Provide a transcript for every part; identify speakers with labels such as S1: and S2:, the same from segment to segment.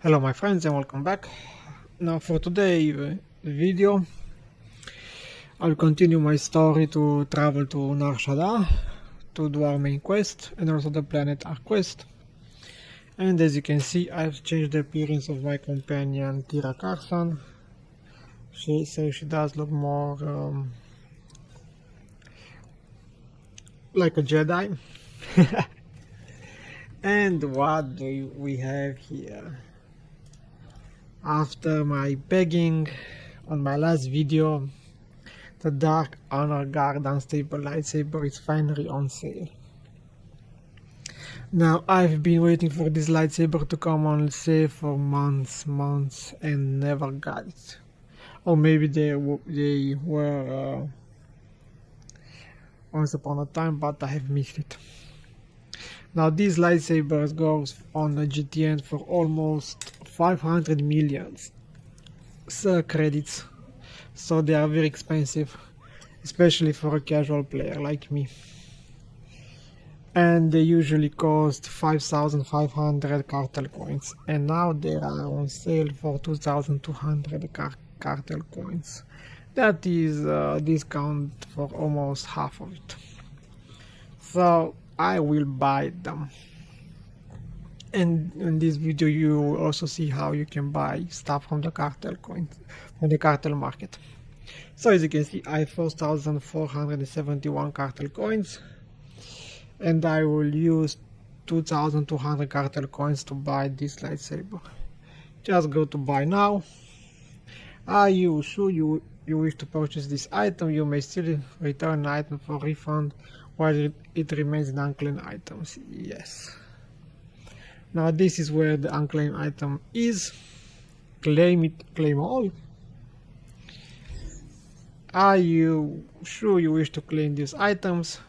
S1: Hello my friends and welcome back. Now for today's video I'll continue my story to travel to Nar Shaddaa to do our main quest and also the planet Arc quest. And as you can see, I've changed the appearance of my companion Tira Carson. So she does look more like a Jedi. And what do we have here? After my begging on my last video, the Dark Honor Guard Unstable Lightsaber is finally on sale. Now I've been waiting for this lightsaber to come on sale for months and never got it. Or maybe they were once upon a time, but I have missed it. Now these lightsabers goes on the GTN for almost 500 million credits, so they are very expensive, especially for a casual player like me. And they usually cost 5,500 cartel coins, and now they are on sale for 2,200 cartel coins. That is a discount for almost half of it. So I will buy them. And in this video you will also see how you can buy stuff from the cartel coins, from the cartel market. So as you can see, I have 4,471 cartel coins, and I will use 2,200 cartel coins to buy this lightsaber. Just go to buy now. Are you sure you wish to purchase this item? You may still return an item for refund while it remains in unclaimed items. Yes. Now this is where the unclaimed item is. Claim it, claim all. Are you sure you wish to claim these items?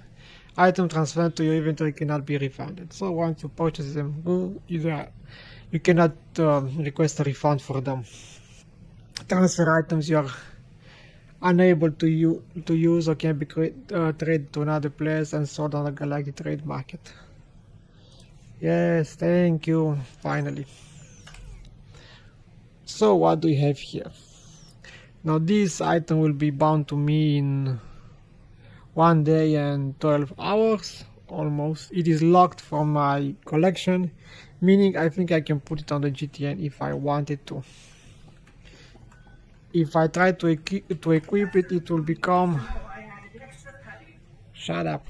S1: Item transferred to your inventory cannot be refunded. So once you purchase them, you cannot request a refund for them. Transfer items you are unable to use or can be traded to another place and sold on the Galactic trade market. Yes, thank you, finally. So what do we have here? Now this item will be bound to me in 1 day and 12 hours, almost. It is locked from my collection, meaning I think I can put it on the GTN if I wanted to. If I try to equip it, it will become... Shut up.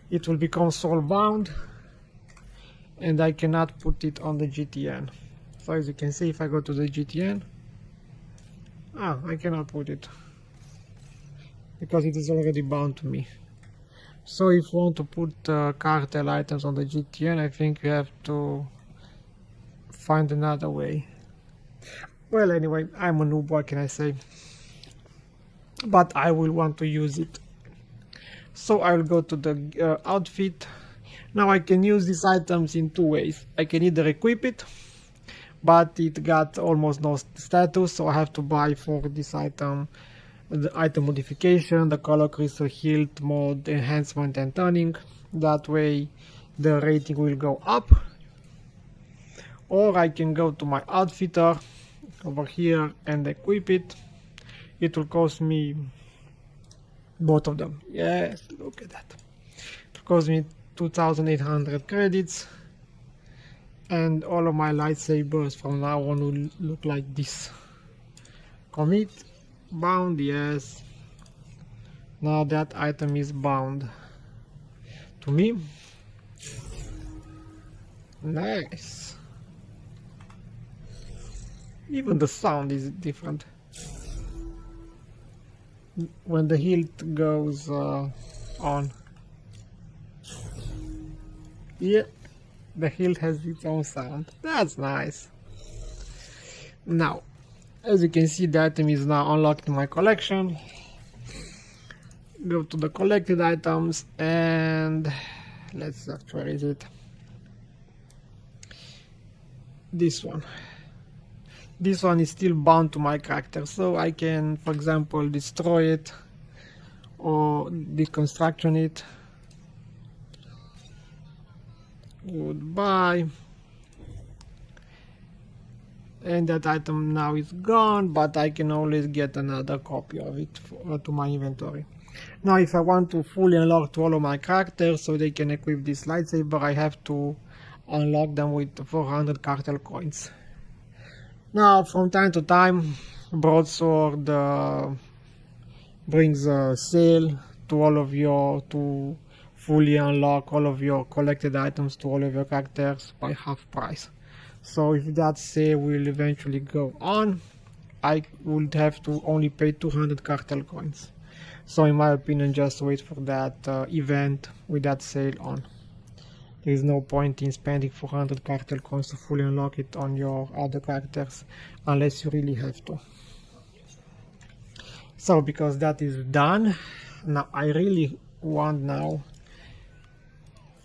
S1: It will become soul bound, and I cannot put it on the GTN. So as you can see, if I go to the GTN, I cannot put it because it is already bound to me. So if you want to put cartel items on the GTN, I think you have to find another way. Well, anyway, I'm a noob, what can I say? But I will want to use it. So I will go to the outfit. Now I can use these items in two ways. I can either equip it, but it got almost no status, so I have to buy for this item the item modification, the color crystal hilt mode enhancement and turning. That way the rating will go up. Or I can go to my outfitter over here and equip it. It will cost me both of them. Yes, look at that. It will cost me 2,800 credits, and all of my lightsabers from now on will look like this. Commit, bound, yes. Now that item is bound to me. Nice. Even the sound is different when the hilt goes on. Yeah, the hilt has its own sound. That's nice. Now, as you can see, the item is now unlocked in my collection. Go to the collected items and let's search, where is it? This one. This one is still bound to my character, so I can, for example, destroy it or deconstruction it. Goodbye. and that item now is gone, but I can always get another copy of it to my inventory. Now if I want to fully unlock to all of my characters so they can equip this lightsaber, I have to unlock them with 400 cartel coins. Now from time to time, broadsword brings a sale to all of your to fully unlock all of your collected items to all of your characters by half price. So if that sale will eventually go on, I would have to only pay 200 cartel coins. So in my opinion, just wait for that event with that sale on. There is no point in spending 400 cartel coins to fully unlock it on your other characters unless you really have to. So because that is done, now I really want now,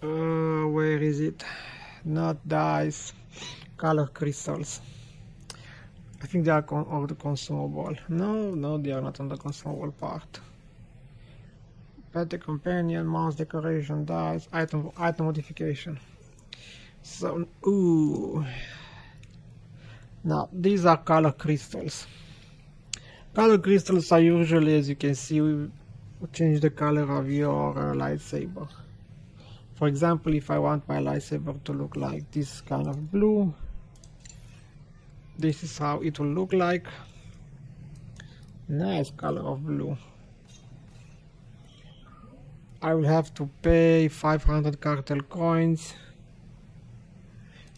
S1: where is it? Not dice, color crystals. I think they are on the consumable. No, they are not on the consumable part. Pet companion, mouse decoration, dice, item modification. So, ooh. Now, these are color crystals. Color crystals are usually, as you can see, change the color of your lightsaber. For example, if I want my lightsaber to look like this kind of blue, this is how it will look like. Nice color of blue. I will have to pay 500 cartel coins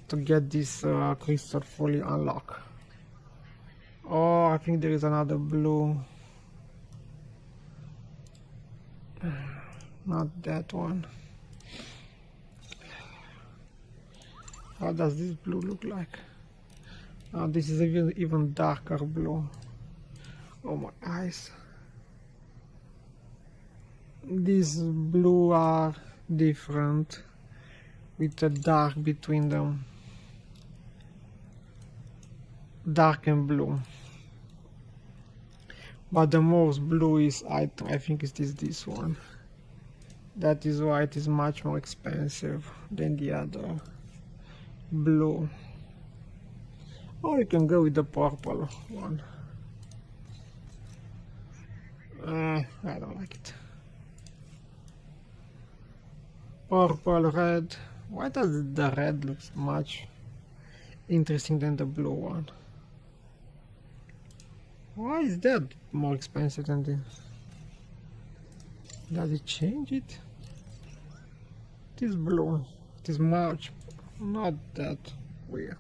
S1: to get this crystal fully unlocked. Oh, I think there is another blue. Not that one. How does this blue look like? Oh, this is even darker blue. Oh, my eyes. These blue are different with the dark between them. Dark and blue. But the most bluish item I think is this one. That is why it is much more expensive than the other blue. Or you can go with the purple one. I don't like it. Purple, red. Why does the red look much interesting than the blue one? Why is that more expensive than this? Does it change it? It is blue. It is much not that weird.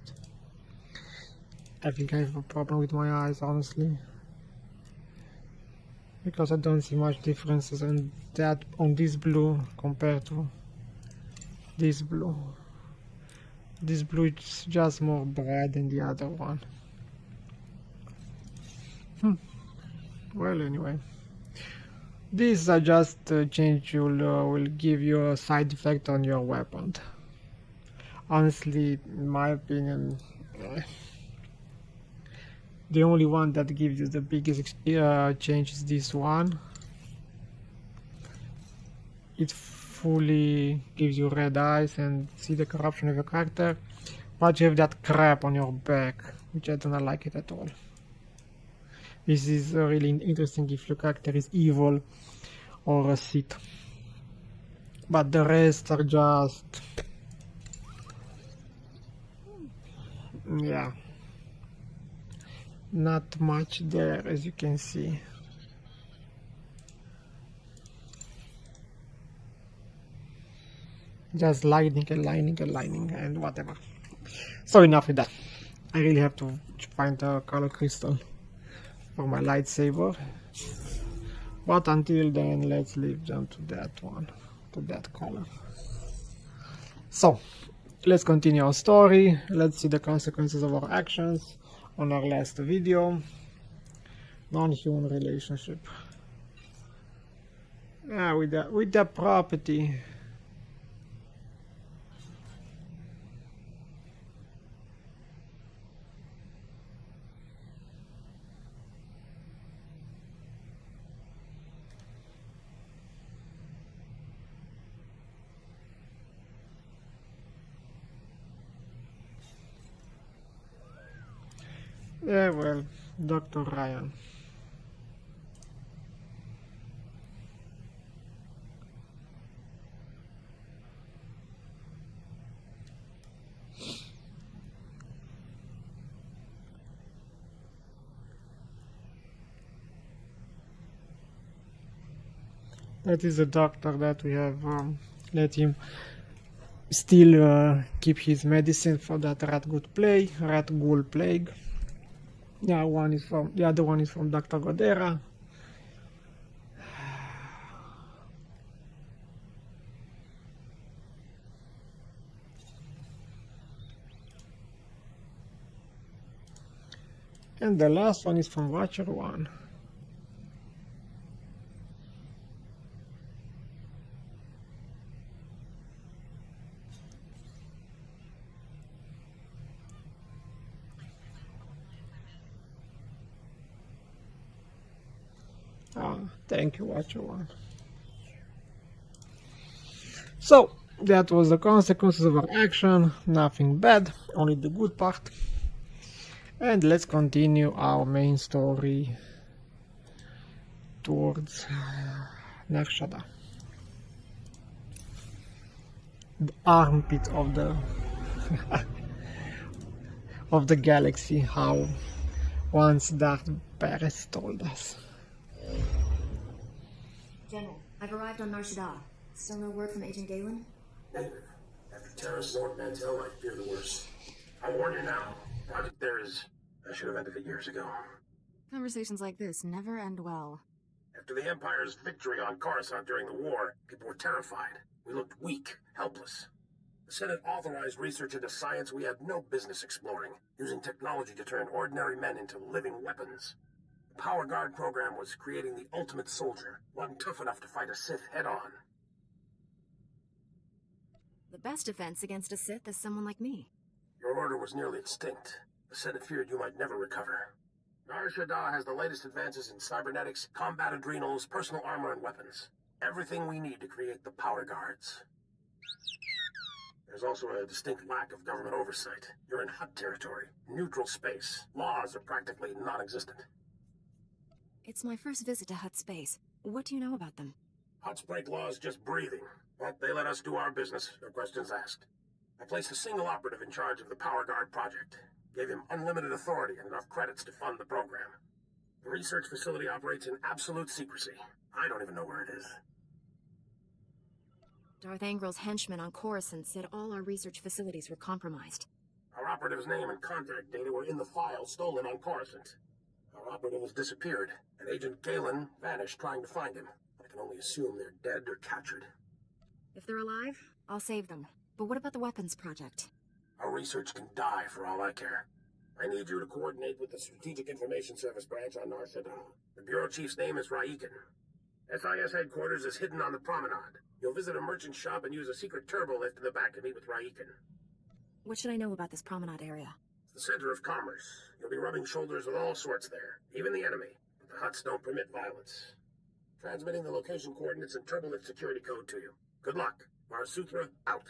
S1: I think I have a problem with my eyes, honestly, because I don't see much differences on that on this blue compared to this blue. This blue is just more bright than the other one. Well, anyway, these are just change will give you a side effect on your weapon. Honestly, in my opinion, the only one that gives you the biggest change is this one. It fully gives you red eyes and see the corruption of your character, but you have that crap on your back, which I do not like it at all. This is really interesting if your character is evil or a Sith, but the rest are just, yeah, not much there, as you can see. Just lining and whatever. So enough with that. I really have to find a color crystal for my lightsaber, but until then let's leave them to that one, to that color. So let's continue our story. Let's see the consequences of our actions on our last video. Non-human relationship. With that property. Yeah, well, Dr. Ryan. That is the doctor that we have let him still keep his medicine for that rat ghoul plague. The other one is from Dr. Godera. And the last one is from Watcher 1. Thank you, Watcher 1. So, that was the consequences of our action. Nothing bad, only the good part. And let's continue our main story towards Nar Shaddaa. The armpit of the of the galaxy, how once Darth Paris told us.
S2: General, I've arrived on Nar Shaddaa. Still no word from Agent Galen?
S3: Negative. After terrorists Lord Mantel, I fear the worst. I warn you now. Project there is... I should have ended it years ago.
S2: Conversations like this never end well.
S3: After the Empire's victory on Coruscant during the war, people were terrified. We looked weak, helpless. The Senate authorized research into science we had no business exploring, using technology to turn ordinary men into living weapons. The Power Guard program was creating the ultimate soldier, one tough enough to fight a Sith head-on.
S2: The best defense against a Sith is someone like me.
S3: Your order was nearly extinct. The Senate feared you might never recover. Nar Shaddaa has the latest advances in cybernetics, combat adrenals, personal armor, and weapons. Everything we need to create the Power Guards. There's also a distinct lack of government oversight. You're in Hutt territory, neutral space. Laws are practically non-existent.
S2: It's my first visit to Hutt space. What do you know about them?
S3: Hutts break laws just breathing, but they let us do our business, no questions asked. I placed a single operative in charge of the Power Guard project. Gave him unlimited authority and enough credits to fund the program. The research facility operates in absolute secrecy. I don't even know where it is.
S2: Darth Angril's henchmen on Coruscant said all our research facilities were compromised.
S3: Our operative's name and contact data were in the file stolen on Coruscant. Our operative has disappeared, and Agent Galen vanished trying to find him. I can only assume they're dead or captured.
S2: If they're alive, I'll save them. But what about the weapons project?
S3: Our research can die for all I care. I need you to coordinate with the Strategic Information Service branch on Nar Shaddaa. The bureau chief's name is Raiken. SIS headquarters is hidden on the promenade. You'll visit a merchant shop and use a secret turbo lift in the back to meet with Raiken.
S2: What should I know about this promenade area?
S3: It's the center of commerce. You'll be rubbing shoulders with all sorts there, even the enemy. But the Hutts don't permit violence. Transmitting the location coordinates and turbo lift security code to you. Good luck. Mara Sutra, out.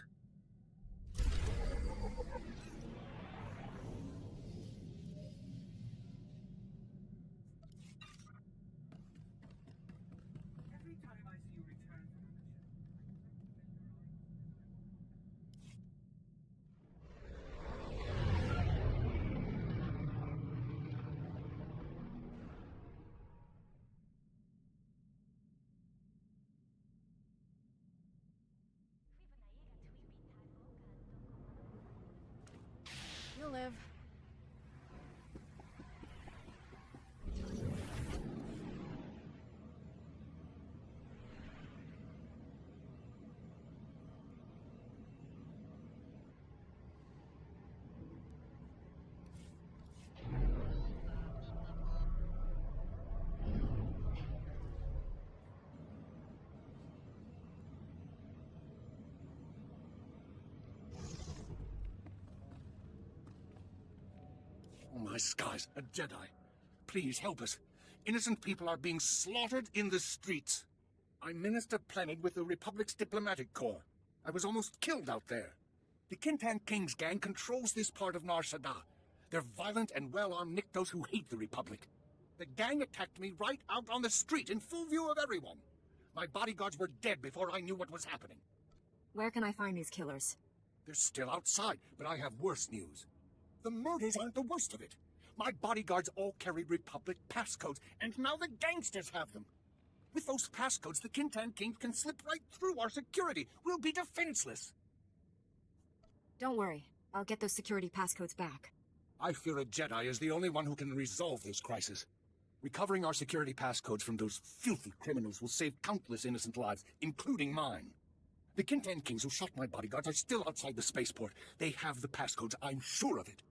S2: You'll live.
S4: Oh my skies, a Jedi. Please help us. Innocent people are being slaughtered in the streets. I'm Minister Plenid with the Republic's Diplomatic Corps. I was almost killed out there. The Kintan King's gang controls this part of Nar Shaddaa. They're violent and well-armed Niktos who hate the Republic. The gang attacked me right out on the street in full view of everyone. My bodyguards were dead before I knew what was happening.
S2: Where can I find these killers?
S4: They're still outside, but I have worse news. The murders aren't the worst of it. My bodyguards all carried Republic passcodes, and now the gangsters have them. With those passcodes, the Kintan Kings can slip right through our security. We'll be defenseless.
S2: Don't worry. I'll get those security passcodes back.
S4: I fear a Jedi is the only one who can resolve this crisis. Recovering our security passcodes from those filthy criminals will save countless innocent lives, including mine. The Kintan Kings who shot my bodyguards are still outside the spaceport. They have the passcodes, I'm sure of it.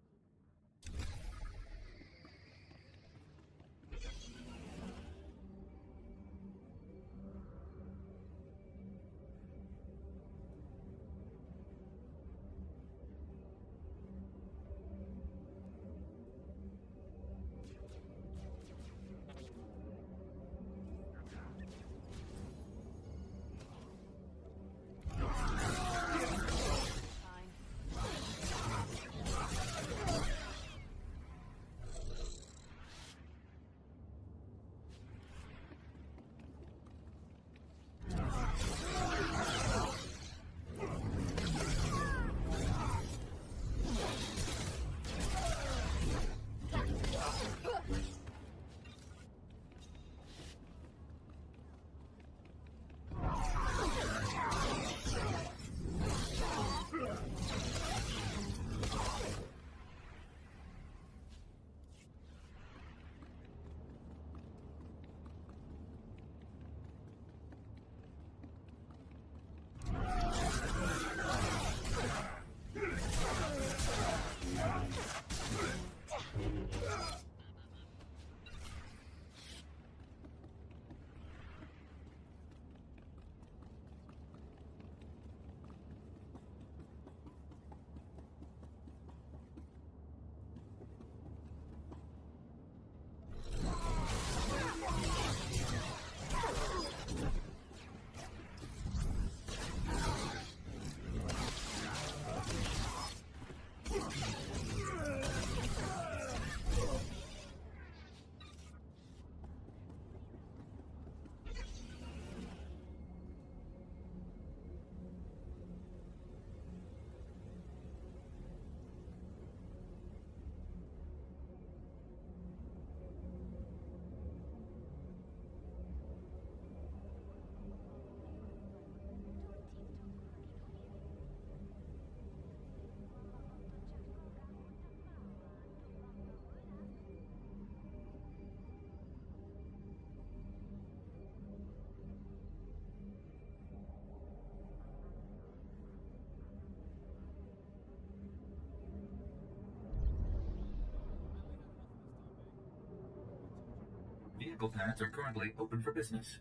S5: Vehicle paths are currently open for business.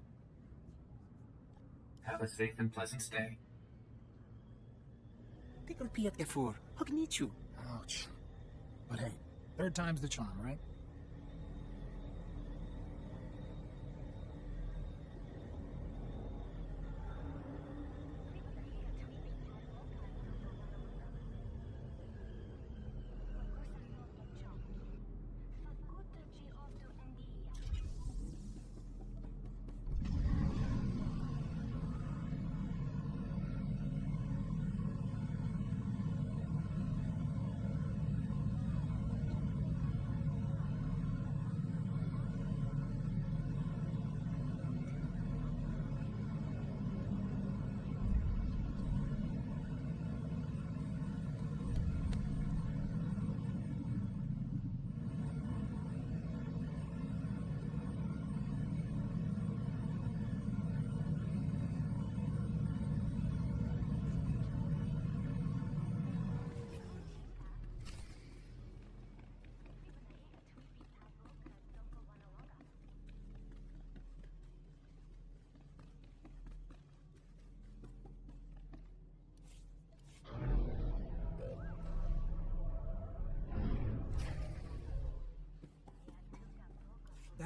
S5: Have a safe and pleasant stay.
S6: Ouch. But hey, third time's the charm, right?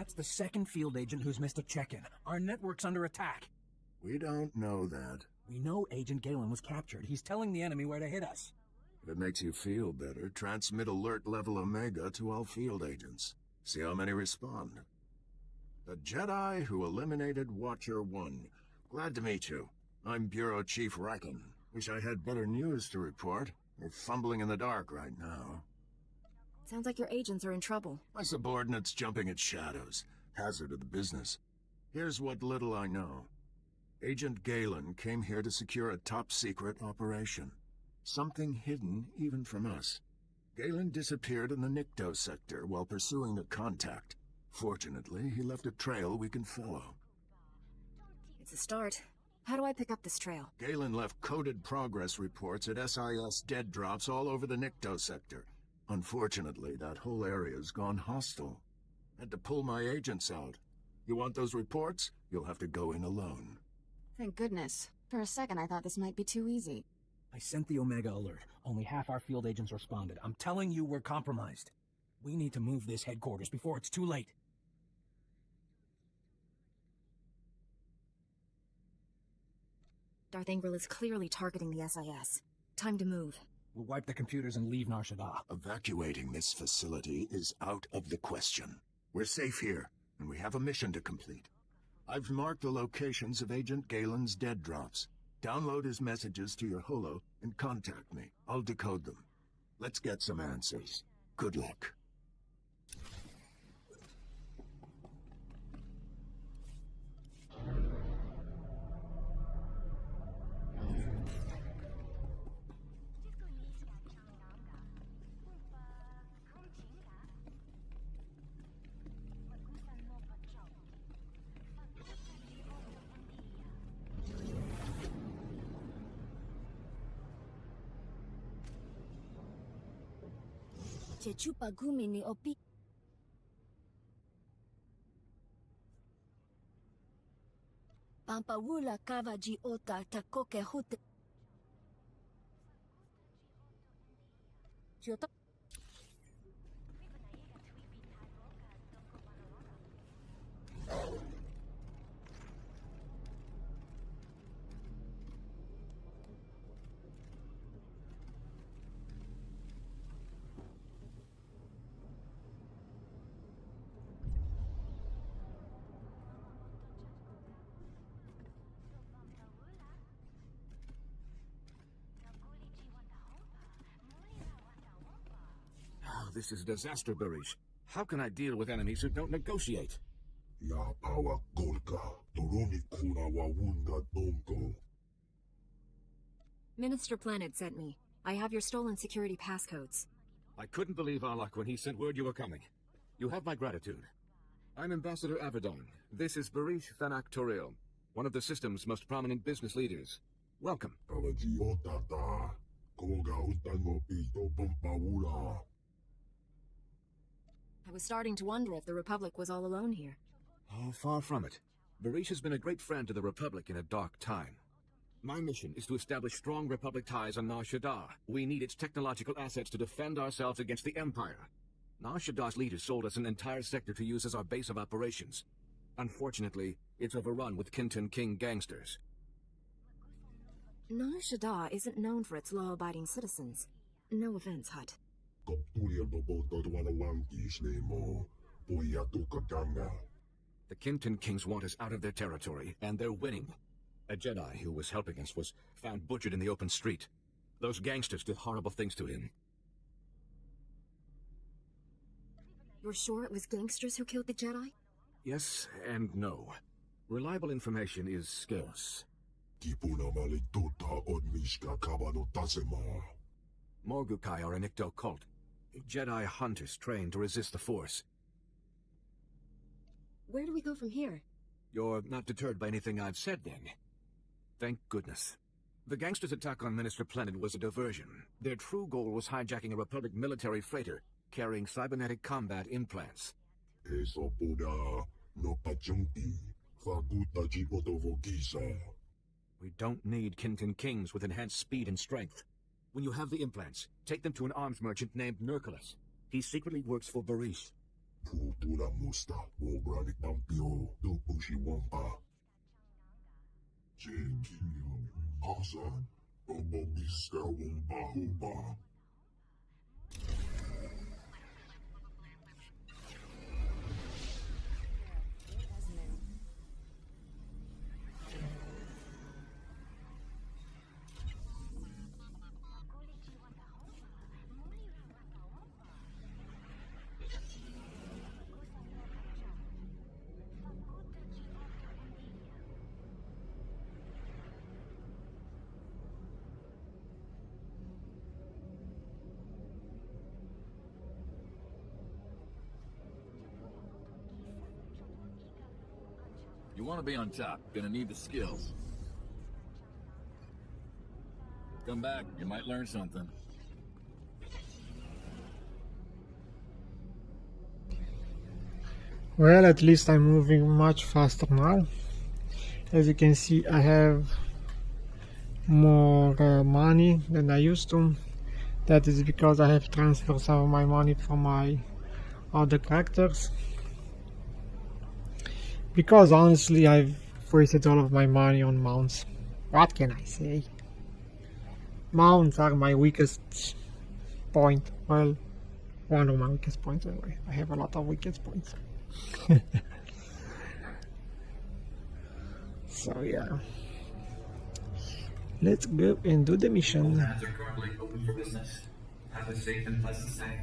S7: That's the second field agent who's missed a check-in. Our network's under attack.
S8: We don't know that.
S7: We know Agent Galen was captured. He's telling the enemy where to hit us.
S4: If it makes you feel better, transmit alert level Omega to all field agents. See how many respond. The Jedi who eliminated Watcher 1. Glad to meet you. I'm Bureau Chief Racken. Wish I had better news to report. We're fumbling in the dark right now.
S2: Sounds like your agents are in trouble.
S4: My subordinates jumping at shadows. Hazard of the business. Here's what little I know. Agent Galen came here to secure a top-secret operation. Something hidden even from us. Galen disappeared in the Nikto sector while pursuing a contact. Fortunately, he left a trail we can follow.
S2: It's a start. How do I pick up this trail?
S4: Galen left coded progress reports at SIS dead drops all over the Nikto sector. Unfortunately, that whole area's gone hostile. Had to pull my agents out. You want those reports? You'll have to go in alone.
S2: Thank goodness. For a second, I thought this might be too easy.
S7: I sent the Omega alert. Only half our field agents responded. I'm telling you we're compromised. We need to move this headquarters before it's too late.
S2: Darth Angral is clearly targeting the SIS. Time to move.
S7: We'll wipe the computers and leave Nar Shaddaa.
S4: Evacuating this facility is out of the question. We're safe here, and we have a mission to complete. I've marked the locations of Agent Galen's dead drops. Download his messages to your holo and contact me. I'll decode them. Let's get some answers. Good luck.
S2: Chechupa gumi ni opi. Pampawula kava ji ota takoke hute. Chioto.
S4: This is a disaster, Barish. How can I deal with enemies who don't negotiate?
S8: La pawa golka, toroni kuna wawunda donko.
S2: Minister Planet sent me. I have your stolen security passcodes.
S4: I couldn't believe our luck when he sent word you were coming. You have my gratitude. I'm Ambassador Avedon. This is Barish Thanak Toril, one of the system's most prominent business leaders. Welcome.
S8: Kawaji otata, koga utango pito pampawula.
S2: I was starting to wonder if the Republic was all alone here.
S4: Oh, far from it. Barish has been a great friend to the Republic in a dark time. My mission is to establish strong Republic ties on Nar Shaddaa. We need its technological assets to defend ourselves against the Empire. Nar Shaddaa's leaders sold us an entire sector to use as our base of operations. Unfortunately, it's overrun with Kintan King gangsters.
S2: Nar Shaddaa isn't known for its law-abiding citizens. No offense, Hut.
S4: The Kintan Kings want us out of their territory, and they're winning. A Jedi who was helping us was found butchered in the open street. Those gangsters did horrible things to him.
S2: You're sure it was gangsters who killed the Jedi?
S4: Yes and no. Reliable information is scarce. Morgukai are a Nikto cult. Jedi hunters trained to resist the Force.
S2: Where do we go from here?
S4: You're not deterred by anything I've said, then? Thank goodness. The gangsters' attack on Minister Planet was a diversion. Their true goal was hijacking a Republic military freighter, carrying cybernetic combat implants. We don't need Kintan Kings with enhanced speed and strength. When you have the implants, take them to an arms merchant named Nurculus. He secretly works for Barish.
S9: You want to be on top. Gonna need the skills. Come back, you might learn something.
S1: Well, at least I'm moving much faster now. As you can see, I have more money than I used to. That is because I have transferred some of my money from my other characters. Because honestly, I've wasted all of my money on mounts. What can I say? Mounts are my weakest point. Well, one of my weakest points anyway. I have a lot of weakest points. So yeah. Let's go and do the mission.
S5: Hands are currently open for business. Have a safe and pleasant stay.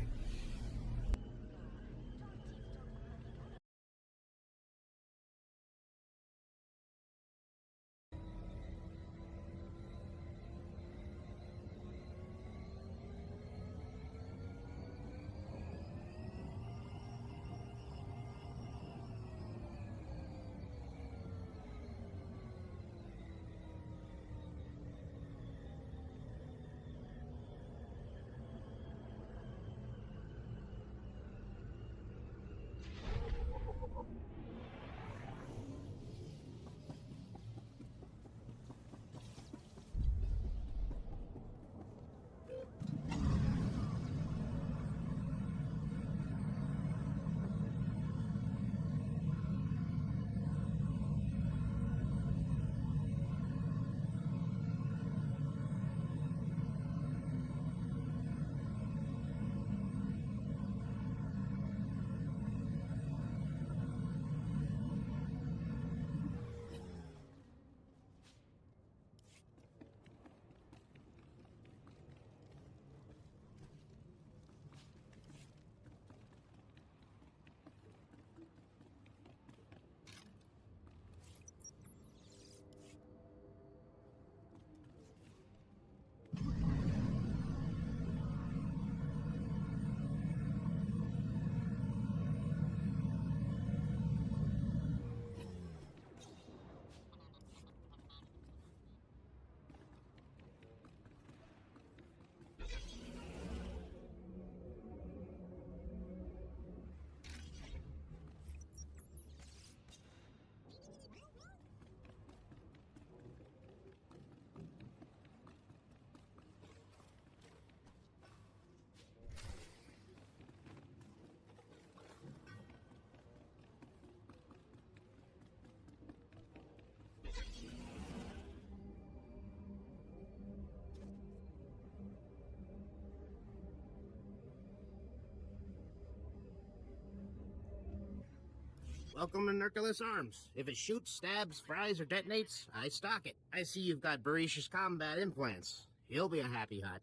S10: Welcome to Nucleus Arms. If it shoots, stabs, fries, or detonates, I stock it. I see you've got Barish's combat implants. He'll be a happy hut.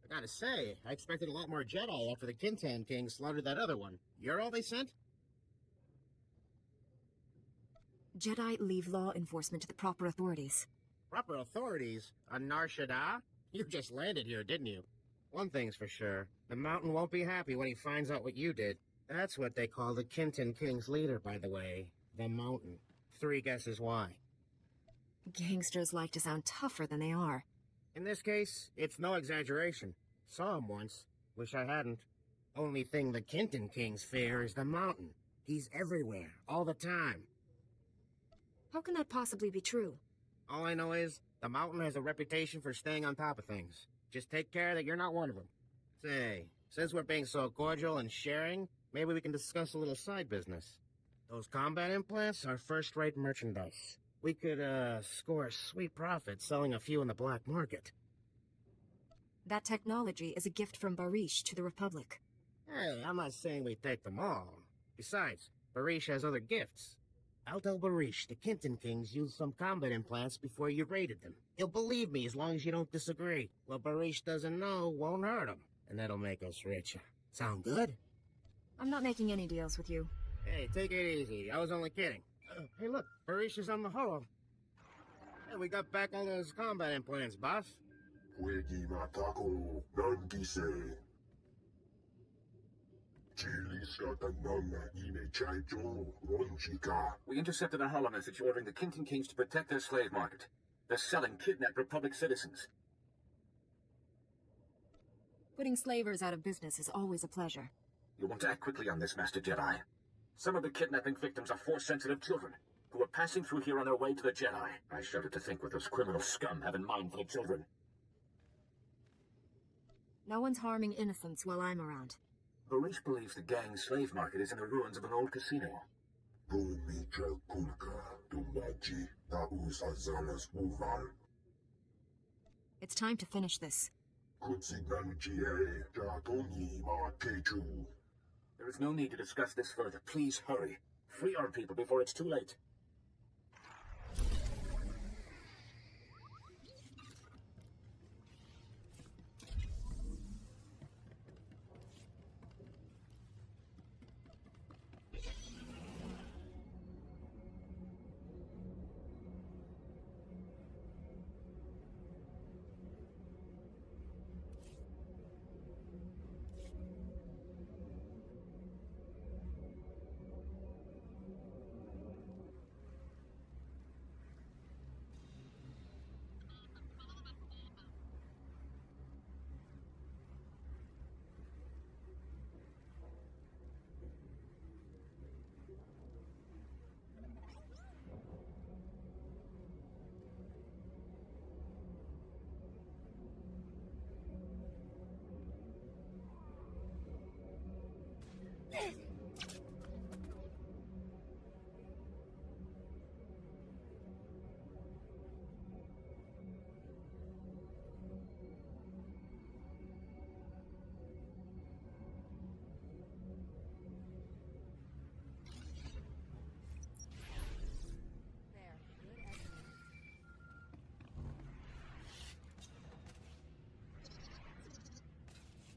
S10: I gotta say, I expected a lot more Jedi after the Kintan King slaughtered that other one. You're all they sent?
S2: Jedi leave law enforcement to the proper authorities.
S10: Proper authorities? On Nar Shaddaa? You just landed here, didn't you? One thing's for sure. The Mountain won't be happy when he finds out what you did. That's what they call the Kintan King's leader, by the way. The Mountain. 3 guesses why.
S2: Gangsters like to sound tougher than they are.
S10: In this case, it's no exaggeration. Saw him once. Wish I hadn't. Only thing the Kintan Kings fear is the Mountain. He's everywhere, all the time.
S2: How can that possibly be true?
S10: All I know is, the Mountain has a reputation for staying on top of things. Just take care that you're not one of them. Say, since we're being so cordial and sharing, maybe we can discuss a little side business. Those combat implants are first-rate merchandise. We could, score a sweet profit selling a few in the black market.
S2: That technology is a gift from Barish to the Republic.
S10: Hey, I'm not saying we take them all. Besides, Barish has other gifts. I'll tell Barish the Kintan Kings used some combat implants before you raided them. He'll believe me as long as you don't disagree. What Barish doesn't know won't hurt him, and that'll make us richer. Sound good?
S2: I'm not making any deals with you.
S10: Hey, take it easy. I was only kidding. Hey, look, Barish is on the hull. Hey, we got back all those combat implants, boss.
S8: Wegi na tako, nangise. Chili
S3: We intercepted a holo message ordering the Kintan Kings to protect their slave market. They're selling kidnapped Republic citizens.
S2: Putting slavers out of business is always a pleasure.
S3: You want to act quickly on this, Master Jedi. Some of the kidnapping victims are Force-sensitive children who are passing through here on their way to the Jedi. I shudder to think what those criminal scum have in mind for the children.
S2: No one's harming innocents while I'm around.
S3: Barish believes the gang's slave market is in the ruins of an old casino.
S2: It's time to finish this.
S3: There is no need to discuss this further. Please hurry. Free our people before it's too late.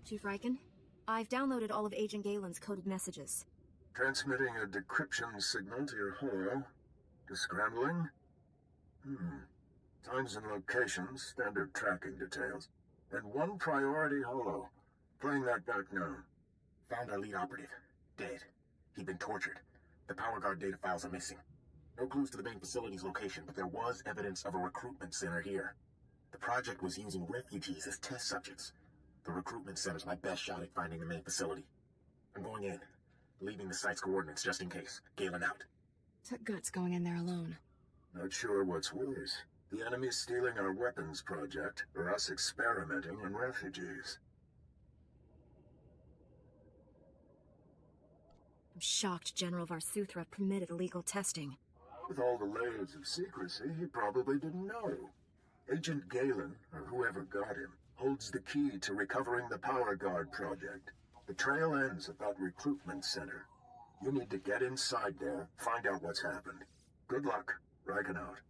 S2: Chief Riken, I've downloaded all of Agent Galen's coded messages.
S3: Transmitting a decryption signal to your holo. Descrambling? Times and locations, standard tracking details. And one priority holo. Playing that back now. Found our lead operative. Dead. He'd been tortured. The power guard data files are missing. No clues to the main facility's location, but there was evidence of a recruitment center here. The project was using refugees as test subjects. The recruitment center's my best shot at finding the main facility. I'm going in, leaving the site's coordinates just in case. Galen out.
S2: Took guts going in there alone.
S3: Not sure what's worse. The enemy stealing our weapons project, or us experimenting on refugees.
S2: I'm shocked General Varsuthra permitted illegal testing.
S3: With all the layers of secrecy, he probably didn't know. Agent Galen, or whoever got him, holds the key to recovering the Power Guard project. The trail ends at that recruitment center. You need to get inside there, find out what's happened. Good luck. Riken out.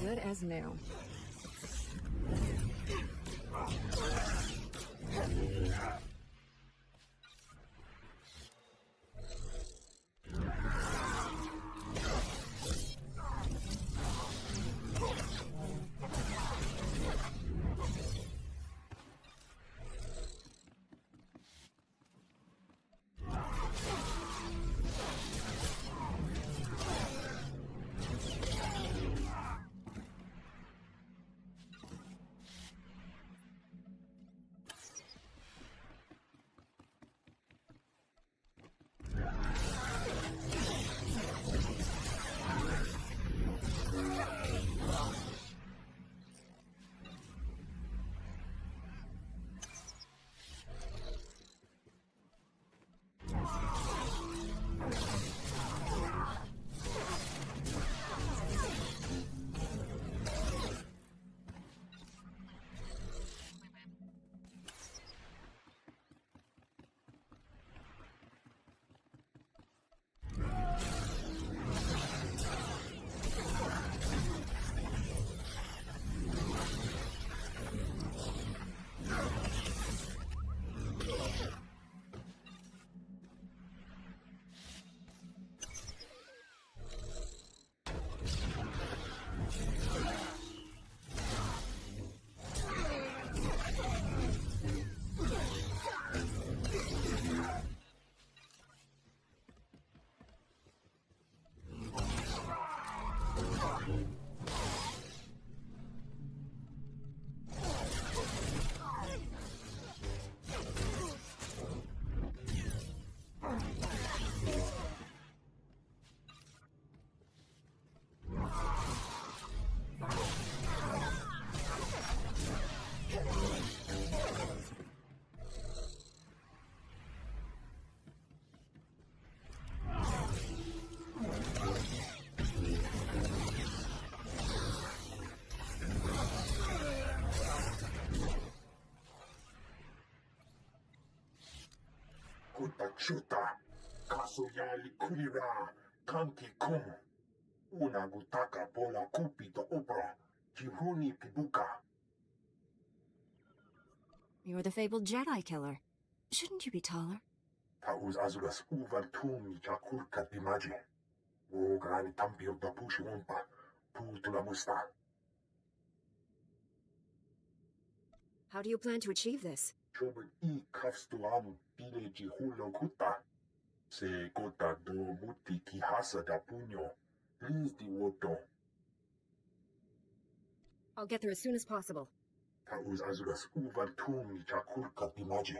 S2: Good as new.
S8: tachuta. Kasoyali kurira. Kanki kum. Una gutaka pola kupito opera. Kiruni pibuka.
S2: You're the fabled Jedi killer. Shouldn't you be taller?
S8: Tauz azulas uvartumi chakurka pimaji. O grani tampio da pushi umpa. Putula musta.
S2: How do you plan to achieve this?
S8: Chobun I kafstuam pileji hulo kuta. Se kota do muti kihasa da puño. Please di woto.
S2: I'll get there as soon as possible.
S8: Tauz azulas uvartumi chakurka pimaji.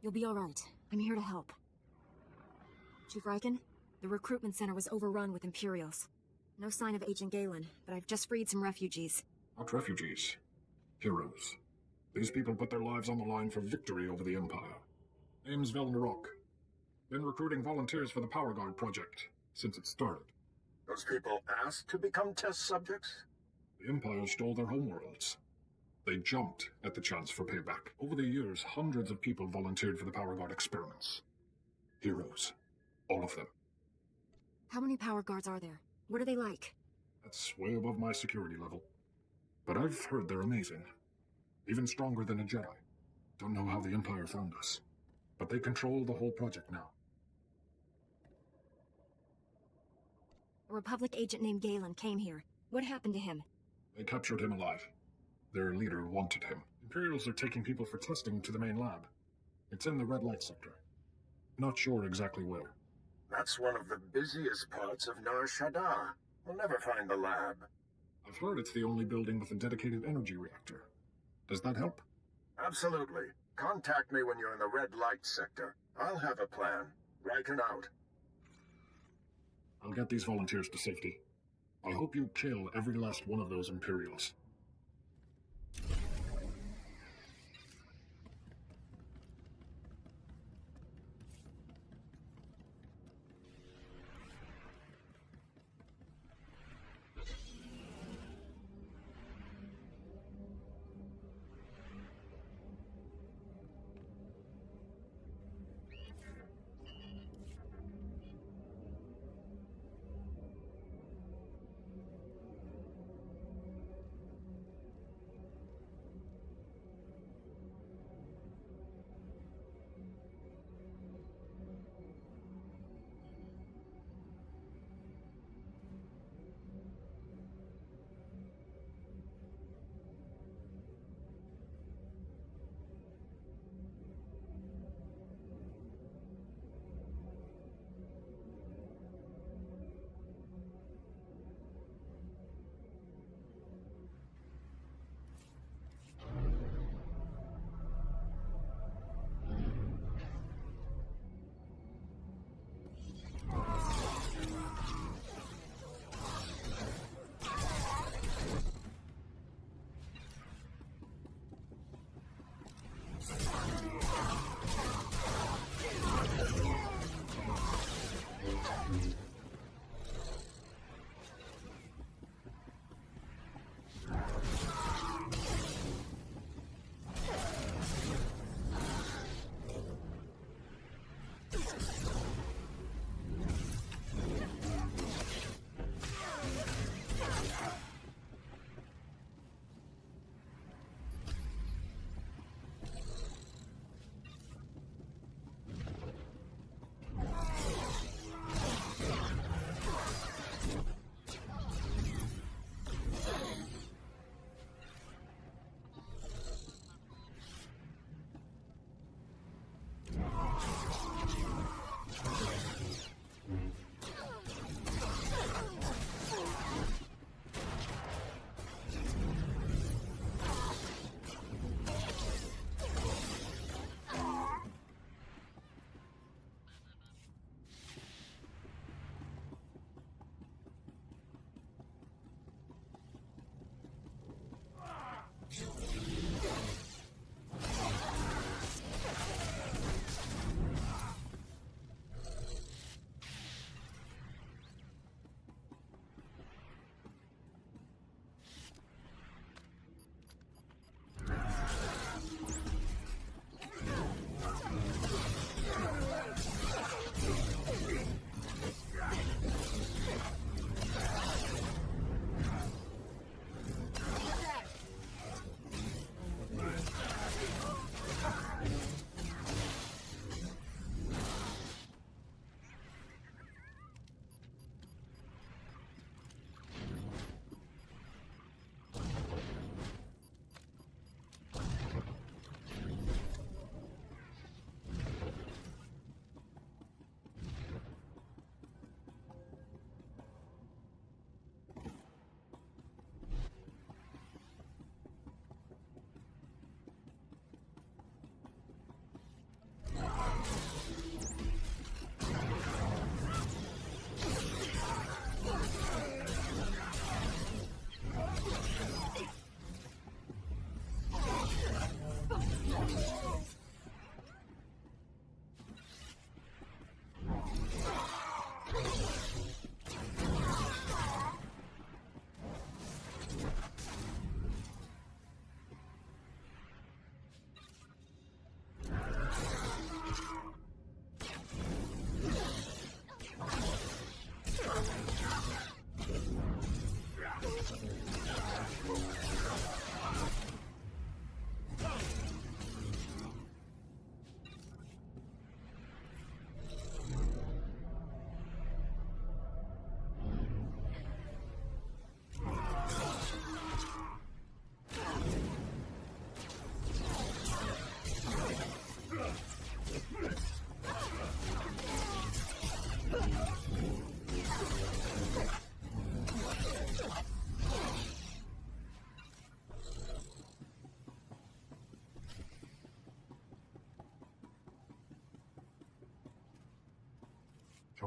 S2: You'll be all right. I'm here to help. Chief Riken, the recruitment center was overrun with Imperials. No sign of Agent Galen, but I've just freed some refugees.
S11: Not refugees. Heroes. These people put their lives on the line for victory over the Empire. Name's Velnarok. Been recruiting volunteers for the Power Guard project since it started.
S3: Those people asked to become test subjects?
S11: The Empire stole their homeworlds. They jumped at the chance for payback. Over the years, hundreds of people volunteered for the Power Guard experiments. Heroes. All of them.
S2: How many Power Guards are there? What are they like?
S11: That's way above my security level. But I've heard they're amazing. Even stronger than a Jedi. Don't know how the Empire found us. But they control the whole project now.
S2: A Republic agent named Galen came here. What happened to him?
S11: They captured him alive. Their leader wanted him. Imperials are taking people for testing to the main lab. It's in the red light sector. Not sure exactly where.
S3: That's one of the busiest parts of Nar Shaddaa. We'll never find the lab.
S11: I've heard it's the only building with a dedicated energy reactor. Does that help?
S3: Absolutely. Contact me when you're in the red light sector. I'll have a plan. Riken out.
S11: I'll get these volunteers to safety. I hope you kill every last one of those Imperials.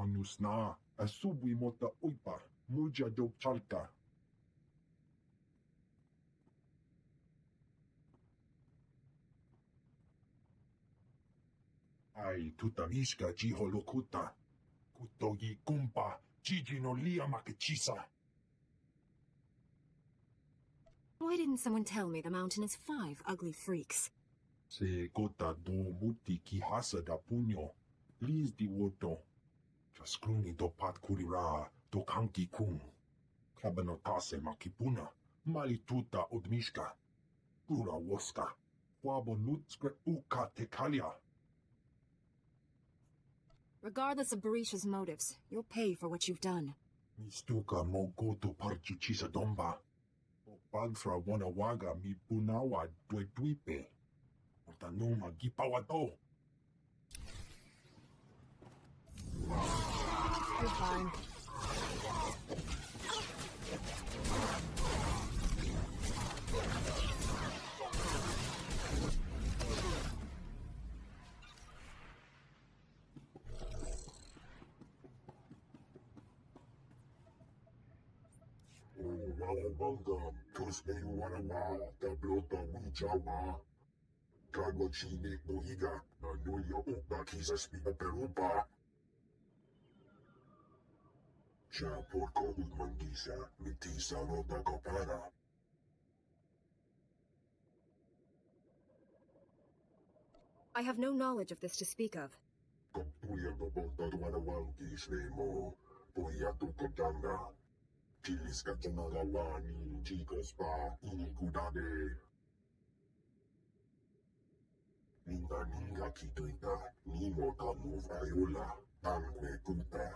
S8: Tanusna, Asubwi Mota Uipar, Muja do Chalta. Ai tutamishka jiholokuta, kutogi kumpa, jiji no lia makachisa.
S2: Why didn't someone tell me the mountain is 5 ugly freaks?
S8: Se gota do muti ki hasa da punyo, lis di woto. Jaskruni do pat kurira, do kanki kung. Kabanotase makipuna, malituta odmishka. Gura woska, wabo nutskre uka tekalia.
S2: Regardless of Barish's motives, you'll pay for what you've done.
S8: Mistuka mo goto parchichisa domba. Bagfra wanawaga mi punawa dweduipe. Tanoma gipawato.
S1: You're fine.
S8: Wawabanga, Tosme Wanawa, Tablota Wijawa. Kagwachine Mohiga, Nanuya Upa Kisa Spina Perupa. Cha Porco Udmangisa, Mitisa Rota Copara.
S2: I have no knowledge of this to speak of.
S8: Compuya Bobota Wanawangi Svemo, Poyatu Kotanga. Chilis Kachanagawani, Chicos Pa, Inikudade. Ninga Ninga Kituita, Nimo Tamu Viola, Tanque Kuta.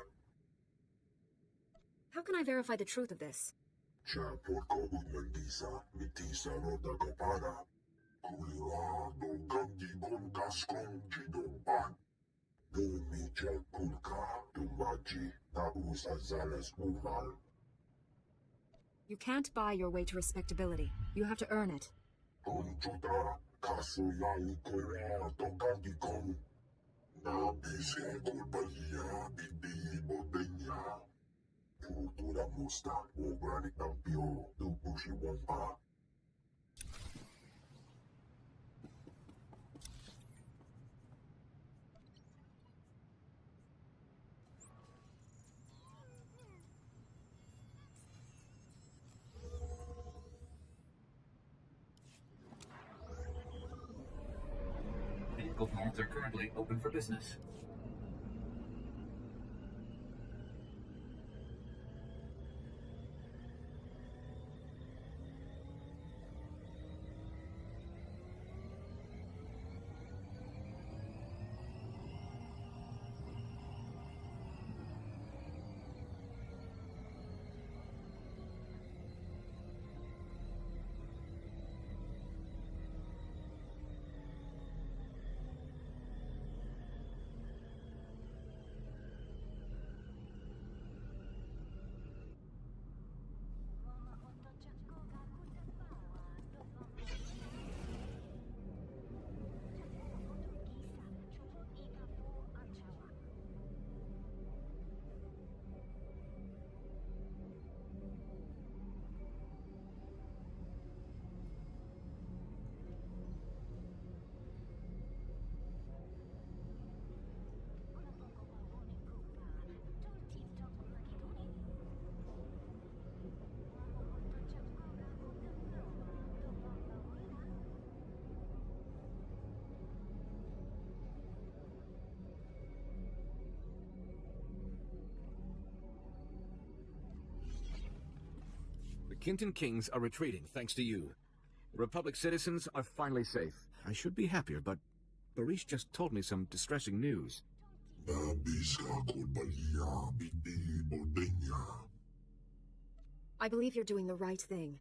S2: How can I verify the truth of this?
S8: Cha Porco Udmandisa, Mitisa Rota Copara. Kulira do Gangi Gonga Skong Jidomban. Do Micha Kulka, do Maji, Taus Azalas Uval.
S2: You can't buy your way to respectability. You have to earn it.
S8: Conchuta, Kasuyali Korea, Togangi Kong. Na Bise Kulbalia, Bibi Bodenya. Putura Musta, Organic Nampio, do Bushi Wampa.
S5: Vehicle phones are currently open for business.
S4: The Kintan Kings are retreating, thanks to you. Republic citizens are finally safe. I should be happier, but Barish just told me some distressing news.
S2: I believe you're doing the right thing.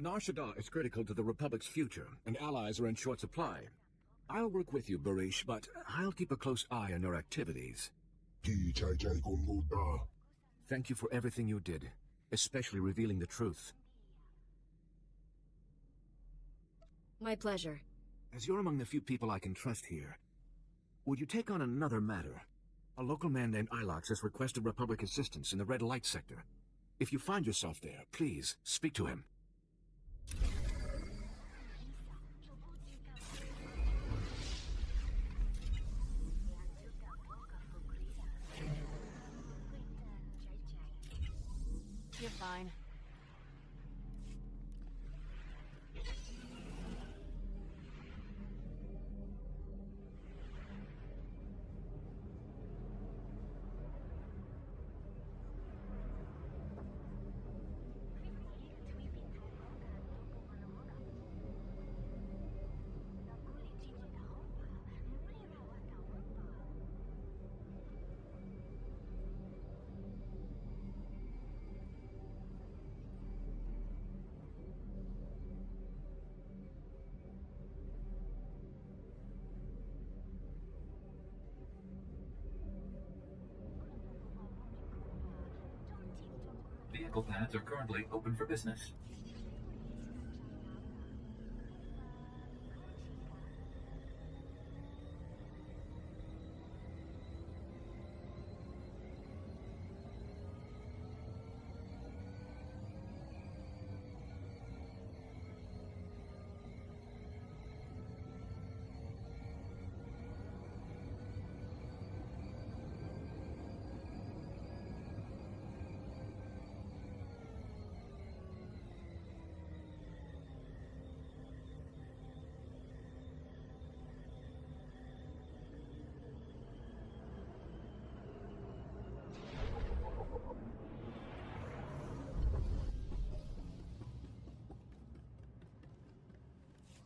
S4: Nar Shaddaa is critical to the Republic's future, and allies are in short supply. I'll work with you, Barish, but I'll keep a close eye on your activities. Thank you for everything you did, especially revealing the truth.
S2: My pleasure.
S7: As you're among the few people I can trust here, would you take on another matter? A local man named Ilox has requested Republic assistance in the red light sector. If you find yourself there, please speak to him.
S2: You're fine.
S5: Vehicle paths are currently open for business.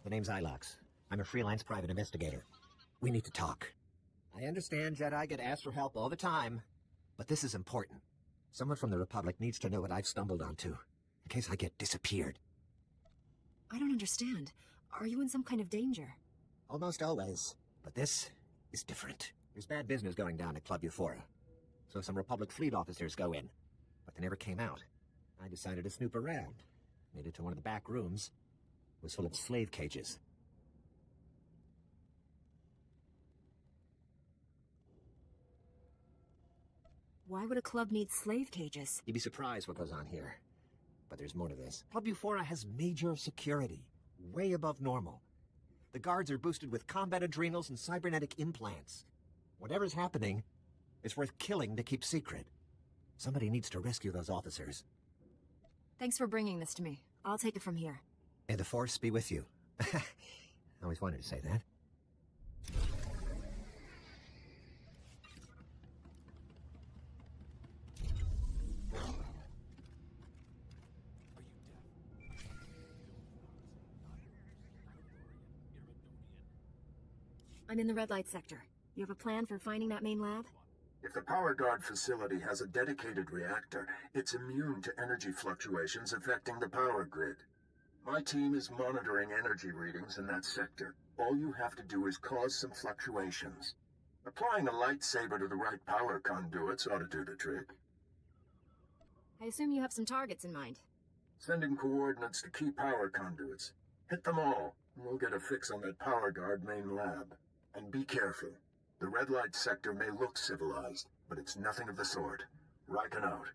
S10: The name's Ilox. I'm a freelance private investigator. We need to talk. I understand Jedi get asked for help all the time, but this is important. Someone from the Republic needs to know what I've stumbled onto, in case I get disappeared.
S2: I don't understand. Are you in some kind of danger?
S10: Almost always. But this is different. There's bad business going down at Club Euphora. So some Republic fleet officers go in, but they never came out. I decided to snoop around. Made it to one of the back rooms. It was full of slave cages.
S2: Why would a club need slave cages?
S10: You'd be surprised what goes on here. But there's more to this. Club Euphora has major security, way above normal. The guards are boosted with combat adrenals and cybernetic implants. Whatever's happening, it's worth killing to keep secret. Somebody needs to rescue those officers.
S2: Thanks for bringing this to me. I'll take it from here.
S10: May the Force be with you. I always wanted to say that.
S2: I'm in the red light sector. You have a plan for finding that main lab?
S3: If the power guard facility has a dedicated reactor, it's immune to energy fluctuations affecting the power grid. My team is monitoring energy readings in that sector. All you have to do is cause some fluctuations. Applying a lightsaber to the right power conduits ought to do the trick.
S2: I assume you have some targets in mind.
S3: Sending coordinates to key power conduits. Hit them all, and we'll get a fix on that power guard main lab. And be careful. The red light sector may look civilized, but it's nothing of the sort. Riken out.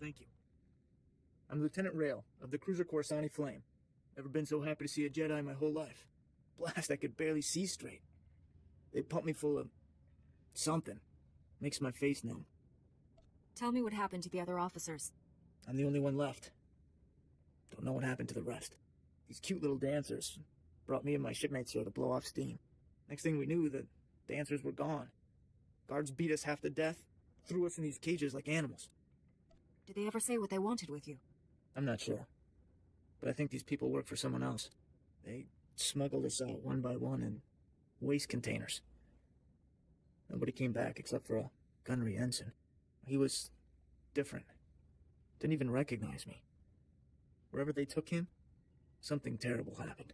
S12: thank you. I'm Lieutenant Rail, of the cruiser Coruscant Flame. Never been so happy to see a Jedi my whole life. Blast, I could barely see straight. They pumped me full of... something. Makes my face numb.
S2: Tell me what happened to the other officers.
S12: I'm the only one left. Don't know what happened to the rest. These cute little dancers brought me and my shipmates here to blow off steam. Next thing we knew, the dancers were gone. Guards beat us half to death, threw us in these cages like animals.
S2: Did they ever say what they wanted with you?
S12: I'm not sure. But I think these people work for someone else. They smuggled us out one by one in waste containers. Nobody came back except for a gunnery ensign. He was different. Didn't even recognize me. Wherever they took him, something terrible happened.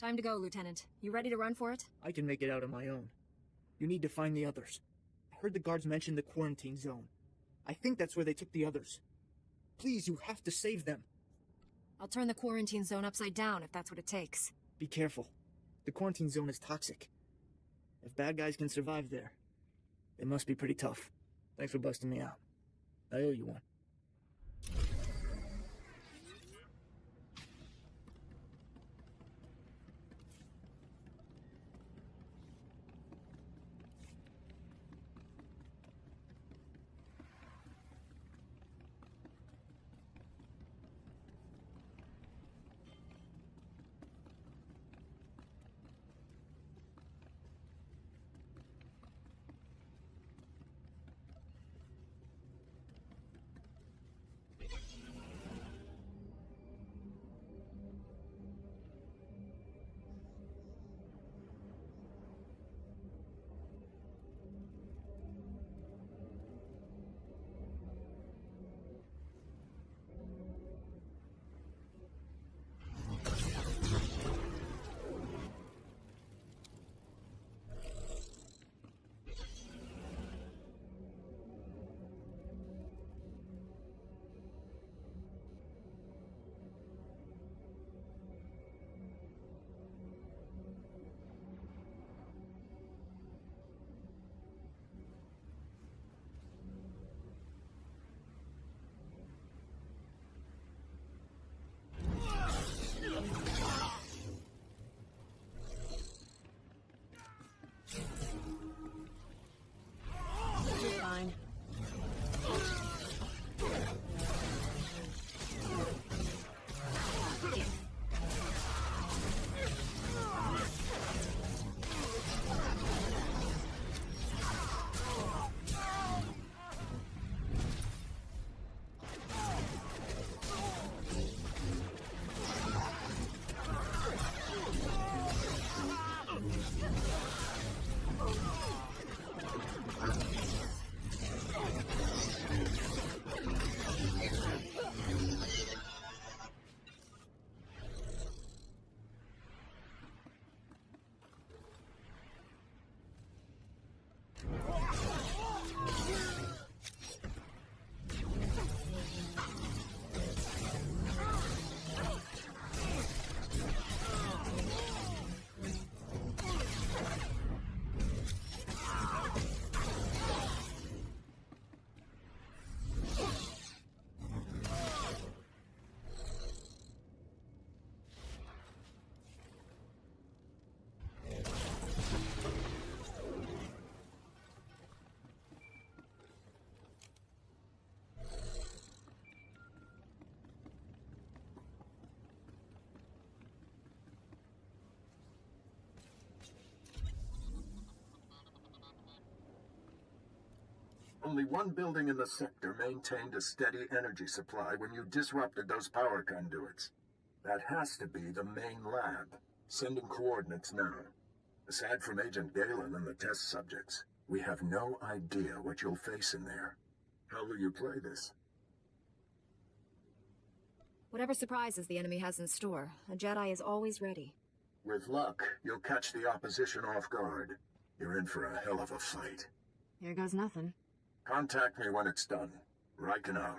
S2: Time to go, Lieutenant. You ready to run for it?
S12: I can make it out on my own. You need to find the others. I heard the guards mention the quarantine zone. I think that's where they took the others. Please, you have to save them.
S2: I'll turn the quarantine zone upside down if that's what it takes.
S12: Be careful. The quarantine zone is toxic. If bad guys can survive there, they must be pretty tough. Thanks for busting me out. I owe you one.
S2: Fine.
S3: Only one building in the sector maintained a steady energy supply when you disrupted those power conduits. That has to be the main lab. Sending coordinates now. Aside from Agent Galen and the test subjects, we have no idea what you'll face in there. How will you play this?
S2: Whatever surprises the enemy has in store, a Jedi is always ready.
S3: With luck, you'll catch the opposition off guard. You're in for a hell of a fight.
S2: Here goes nothing.
S3: Contact me when it's done. Riken out.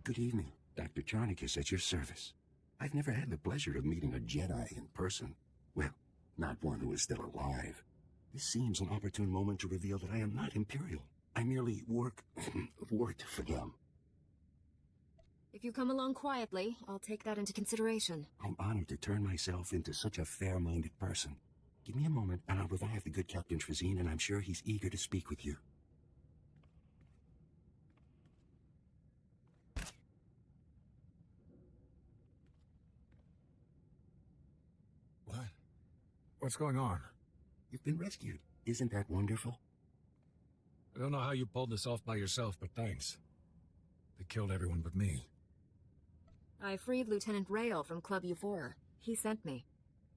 S13: Good evening. Dr. Charnicus at your service. I've never had the pleasure of meeting a Jedi in person. Well, not one who is still alive. This seems an opportune moment to reveal that I am not Imperial. I merely worked for them.
S2: If you come along quietly, I'll take that into consideration.
S13: I'm honored to turn myself into such a fair-minded person. Give me a moment, and I'll revive the good Captain Trazine, and I'm sure he's eager to speak with you.
S11: What? What's going on?
S13: You've been rescued. Isn't that wonderful?
S11: I don't know how you pulled this off by yourself, but thanks. They killed everyone but me.
S2: I freed Lieutenant Rael from Club Euphora. He sent me.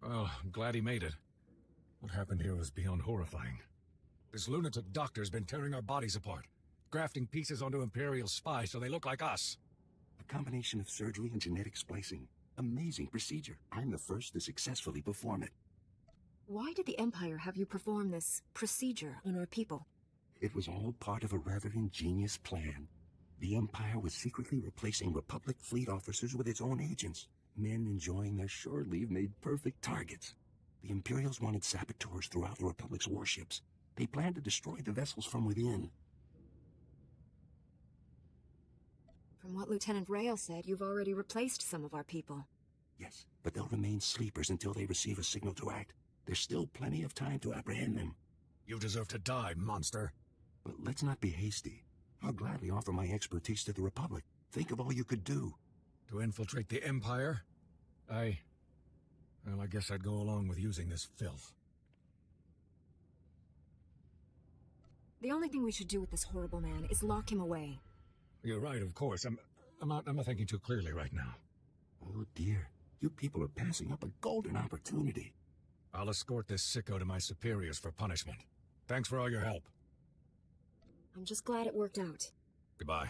S11: Well, I'm glad he made it. What happened here was beyond horrifying. This lunatic doctor's been tearing our bodies apart, grafting pieces onto Imperial spies so they look like us.
S13: A combination of surgery and genetic splicing. Amazing procedure. I'm the first to successfully perform it.
S2: Why did the Empire have you perform this procedure on our people?
S13: It was all part of a rather ingenious plan. The Empire was secretly replacing Republic fleet officers with its own agents. Men enjoying their shore leave made perfect targets. The Imperials wanted saboteurs throughout the Republic's warships. They planned to destroy the vessels from within.
S2: From what Lieutenant Rael said, you've already replaced some of our people.
S13: Yes, but they'll remain sleepers until they receive a signal to act. There's still plenty of time to apprehend them.
S11: You deserve to die, monster.
S13: But let's not be hasty. I'll gladly offer my expertise to the Republic. Think of all you could do.
S11: To infiltrate the Empire? Well, I guess I'd go along with using this filth.
S2: The only thing we should do with this horrible man is lock him away.
S11: You're right, of course. I'm not thinking too clearly right now.
S13: Oh dear, you people are passing up a golden opportunity.
S11: I'll escort this sicko to my superiors for punishment. Thanks for all your help.
S2: I'm just glad it worked out.
S11: Goodbye.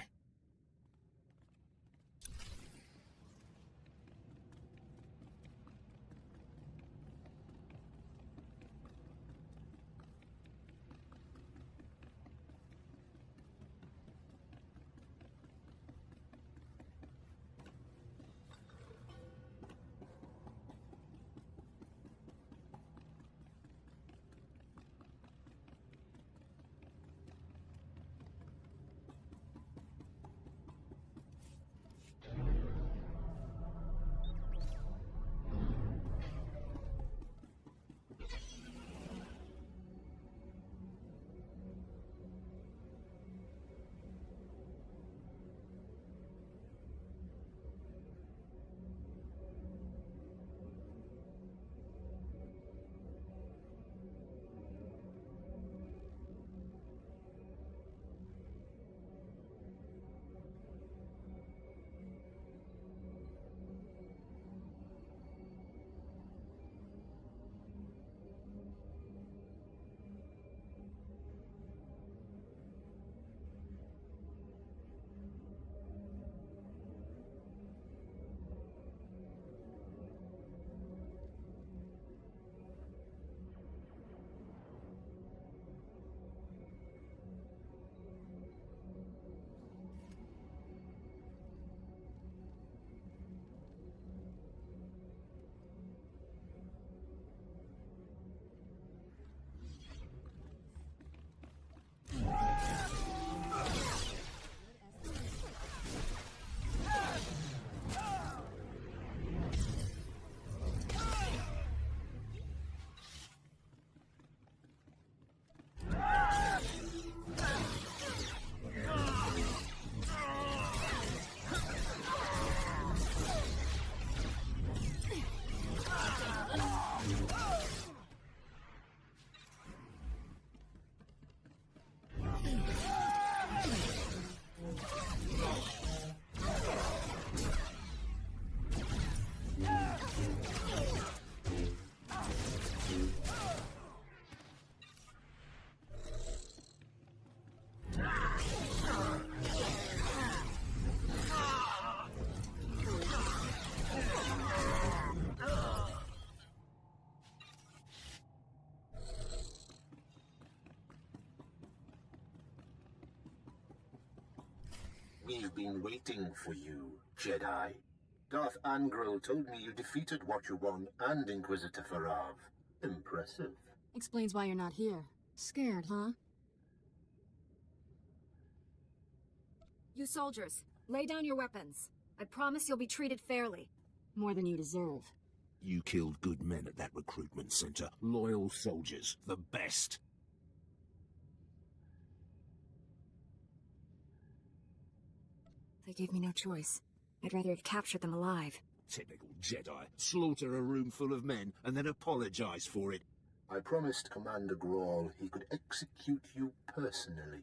S3: We've been waiting for you, Jedi. Darth Angral told me you defeated Watcher 1 and Inquisitor Farav. Impressive.
S2: Explains why you're not here. Scared, huh? You soldiers, lay down your weapons. I promise you'll be treated fairly. More than you deserve.
S7: You killed good men at that recruitment center. Loyal soldiers. The best.
S2: They gave me no choice. I'd rather have captured them alive.
S7: Typical Jedi. Slaughter a room full of men and then apologize for it.
S3: I promised Commander Grawl he could execute you personally.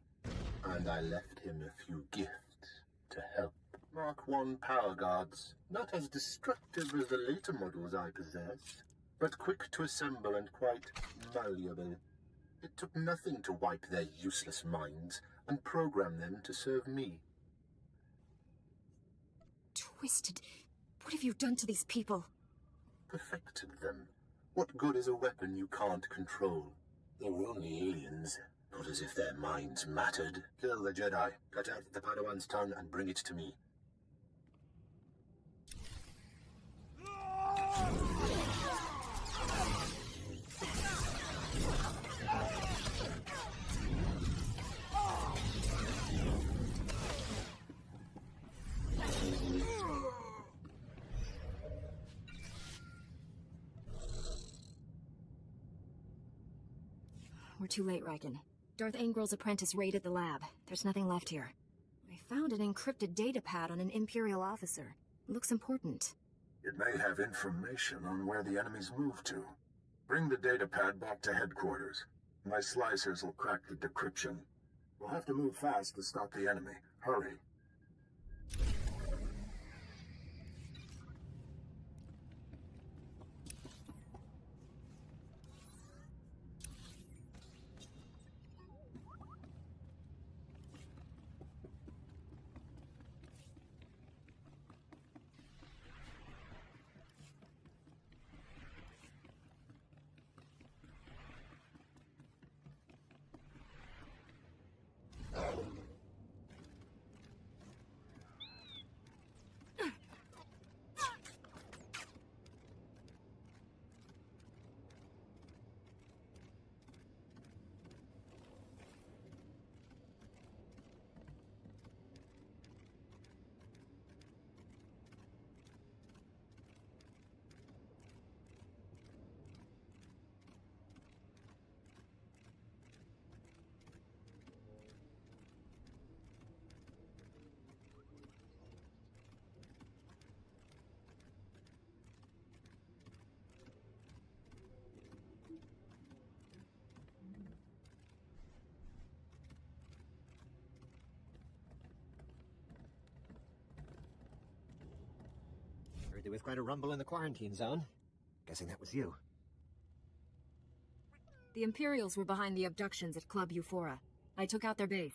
S3: And I left him a few gifts to help. Mark 1 power guards, not as destructive as the later models I possess, but quick to assemble and quite malleable. It took nothing to wipe their useless minds and program them to serve me.
S2: Twisted. What have you done to these people?
S3: Perfected them. What good is a weapon you can't control? They were only aliens. Not as if their minds mattered. Kill the Jedi, cut out the Padawan's tongue, and bring it to me.
S2: We're too late, Riken. Darth Angral's apprentice raided the lab. There's nothing left here. I found an encrypted data pad on an Imperial officer. Looks important.
S3: It may have information on where the enemies moved to. Bring the data pad back to headquarters. My slicers will crack the decryption. We'll have to move fast to stop the enemy. Hurry.
S10: Heard there was quite a rumble in the quarantine zone. Guessing that was you.
S2: The Imperials were behind the abductions at Club Euphora. I took out their base.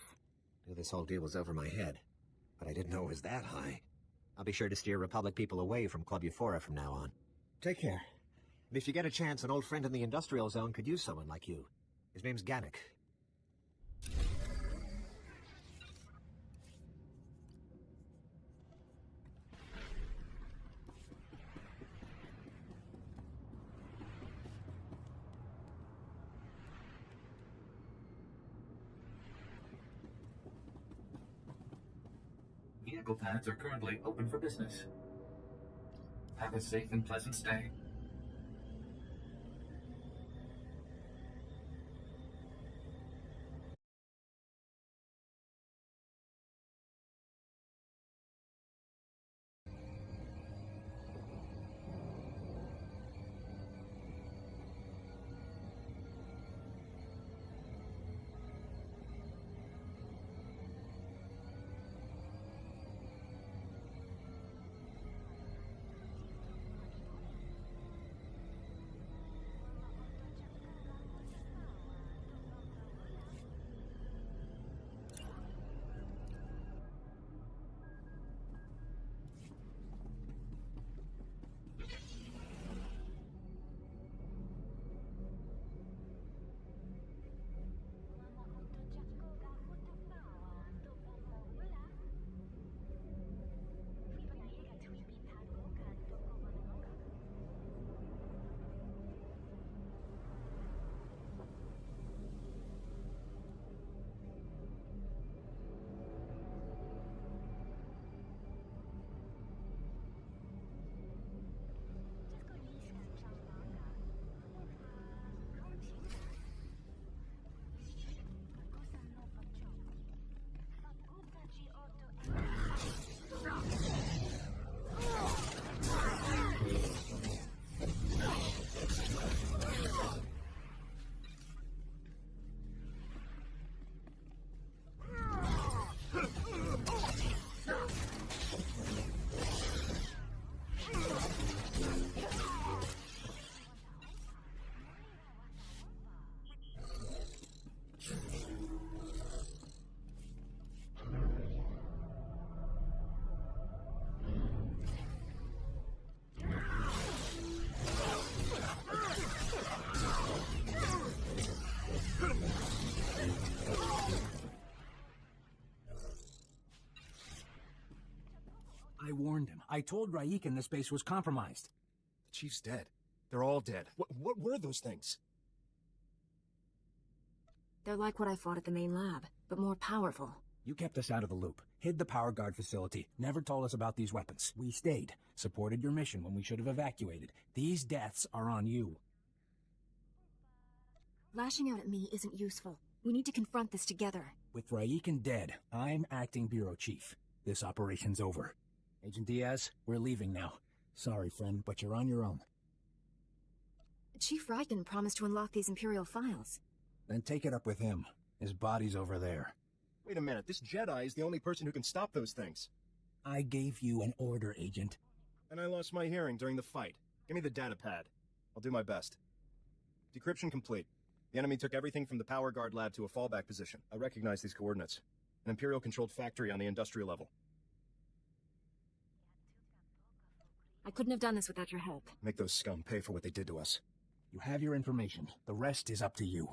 S10: Knew this whole deal was over my head, but I didn't know it was that high. I'll be sure to steer Republic people away from Club Euphora from now on. Take care. And if you get a chance, an old friend in the industrial zone could use someone like you. His name's Gannick.
S5: Vehicle pads are currently open for business. Have a safe and pleasant stay.
S6: I warned him. I told Raiken this base was compromised.
S14: The Chief's dead. They're all dead. What were those things?
S2: They're like what I fought at the main lab, but more powerful.
S6: You kept us out of the loop, hid the power guard facility, never told us about these weapons. We stayed, supported your mission when we should have evacuated. These deaths are on you.
S2: Lashing out at me isn't useful. We need to confront this together.
S6: With Raiken dead, I'm acting bureau chief. This operation's over. Agent Diaz, we're leaving now. Sorry, friend, but you're on your own.
S2: Chief Raiken promised to unlock these Imperial files.
S6: Then take it up with him. His body's over there.
S14: Wait a minute, this Jedi is the only person who can stop those things.
S6: I gave you an order, Agent.
S14: And I lost my hearing during the fight. Give me the data pad. I'll do my best. Decryption complete. The enemy took everything from the power guard lab to a fallback position. I recognize these coordinates. An Imperial-controlled factory on the industrial level.
S2: I couldn't have done this without your help.
S14: Make those scum pay for what they did to us.
S6: You have your information. The rest is up to you.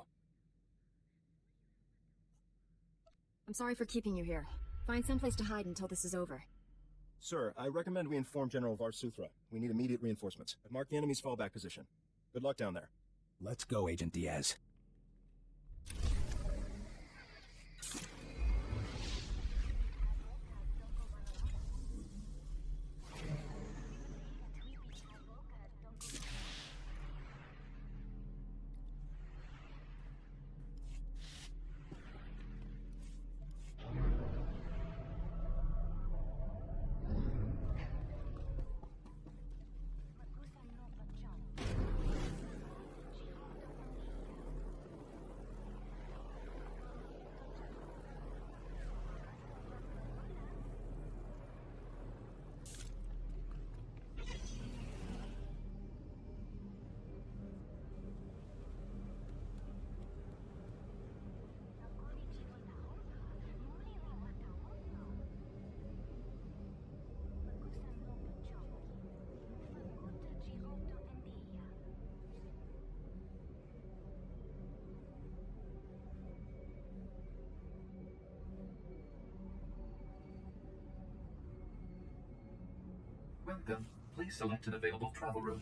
S2: I'm sorry for keeping you here. Find someplace to hide until this is over.
S14: Sir, I recommend we inform General Varsuthra. We need immediate reinforcements. I've marked the enemy's fallback position. Good luck down there.
S6: Let's go, Agent Diaz.
S5: Welcome. Please select an available travel route.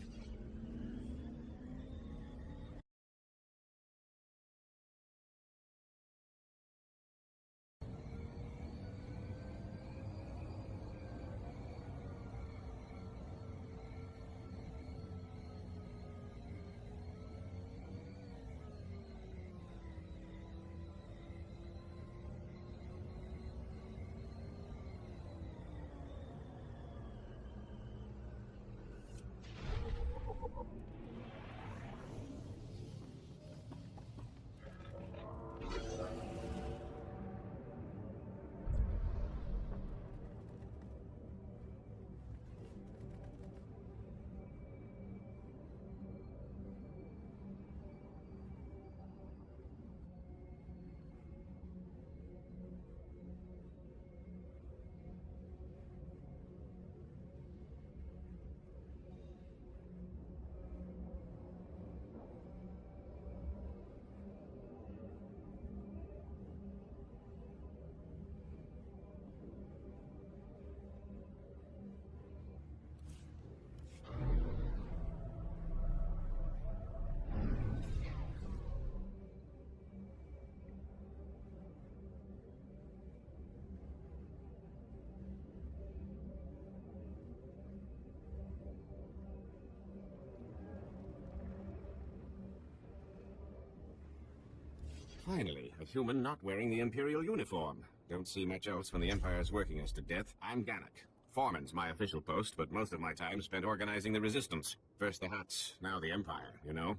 S15: Finally, a human not wearing the Imperial uniform. Don't see much else when the Empire's working us to death. I'm Gannock. Foreman's my official post, but most of my time spent organizing the Resistance. First the Huts, now the Empire, you know?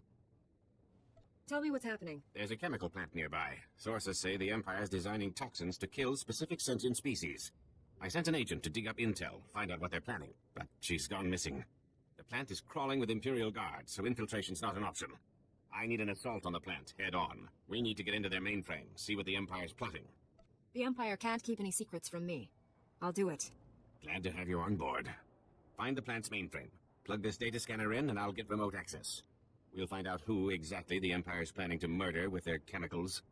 S2: Tell me what's happening.
S15: There's a chemical plant nearby. Sources say the Empire's designing toxins to kill specific sentient species. I sent an agent to dig up intel, find out what they're planning, but she's gone missing. The plant is crawling with Imperial guards, so infiltration's not an option. I need an assault on the plant, head on. We need to get into their mainframe, see what the Empire's plotting.
S2: The Empire can't keep any secrets from me. I'll do it.
S15: Glad to have you on board. Find the plant's mainframe. Plug this data scanner in and I'll get remote access. We'll find out who exactly the Empire's planning to murder with their chemicals.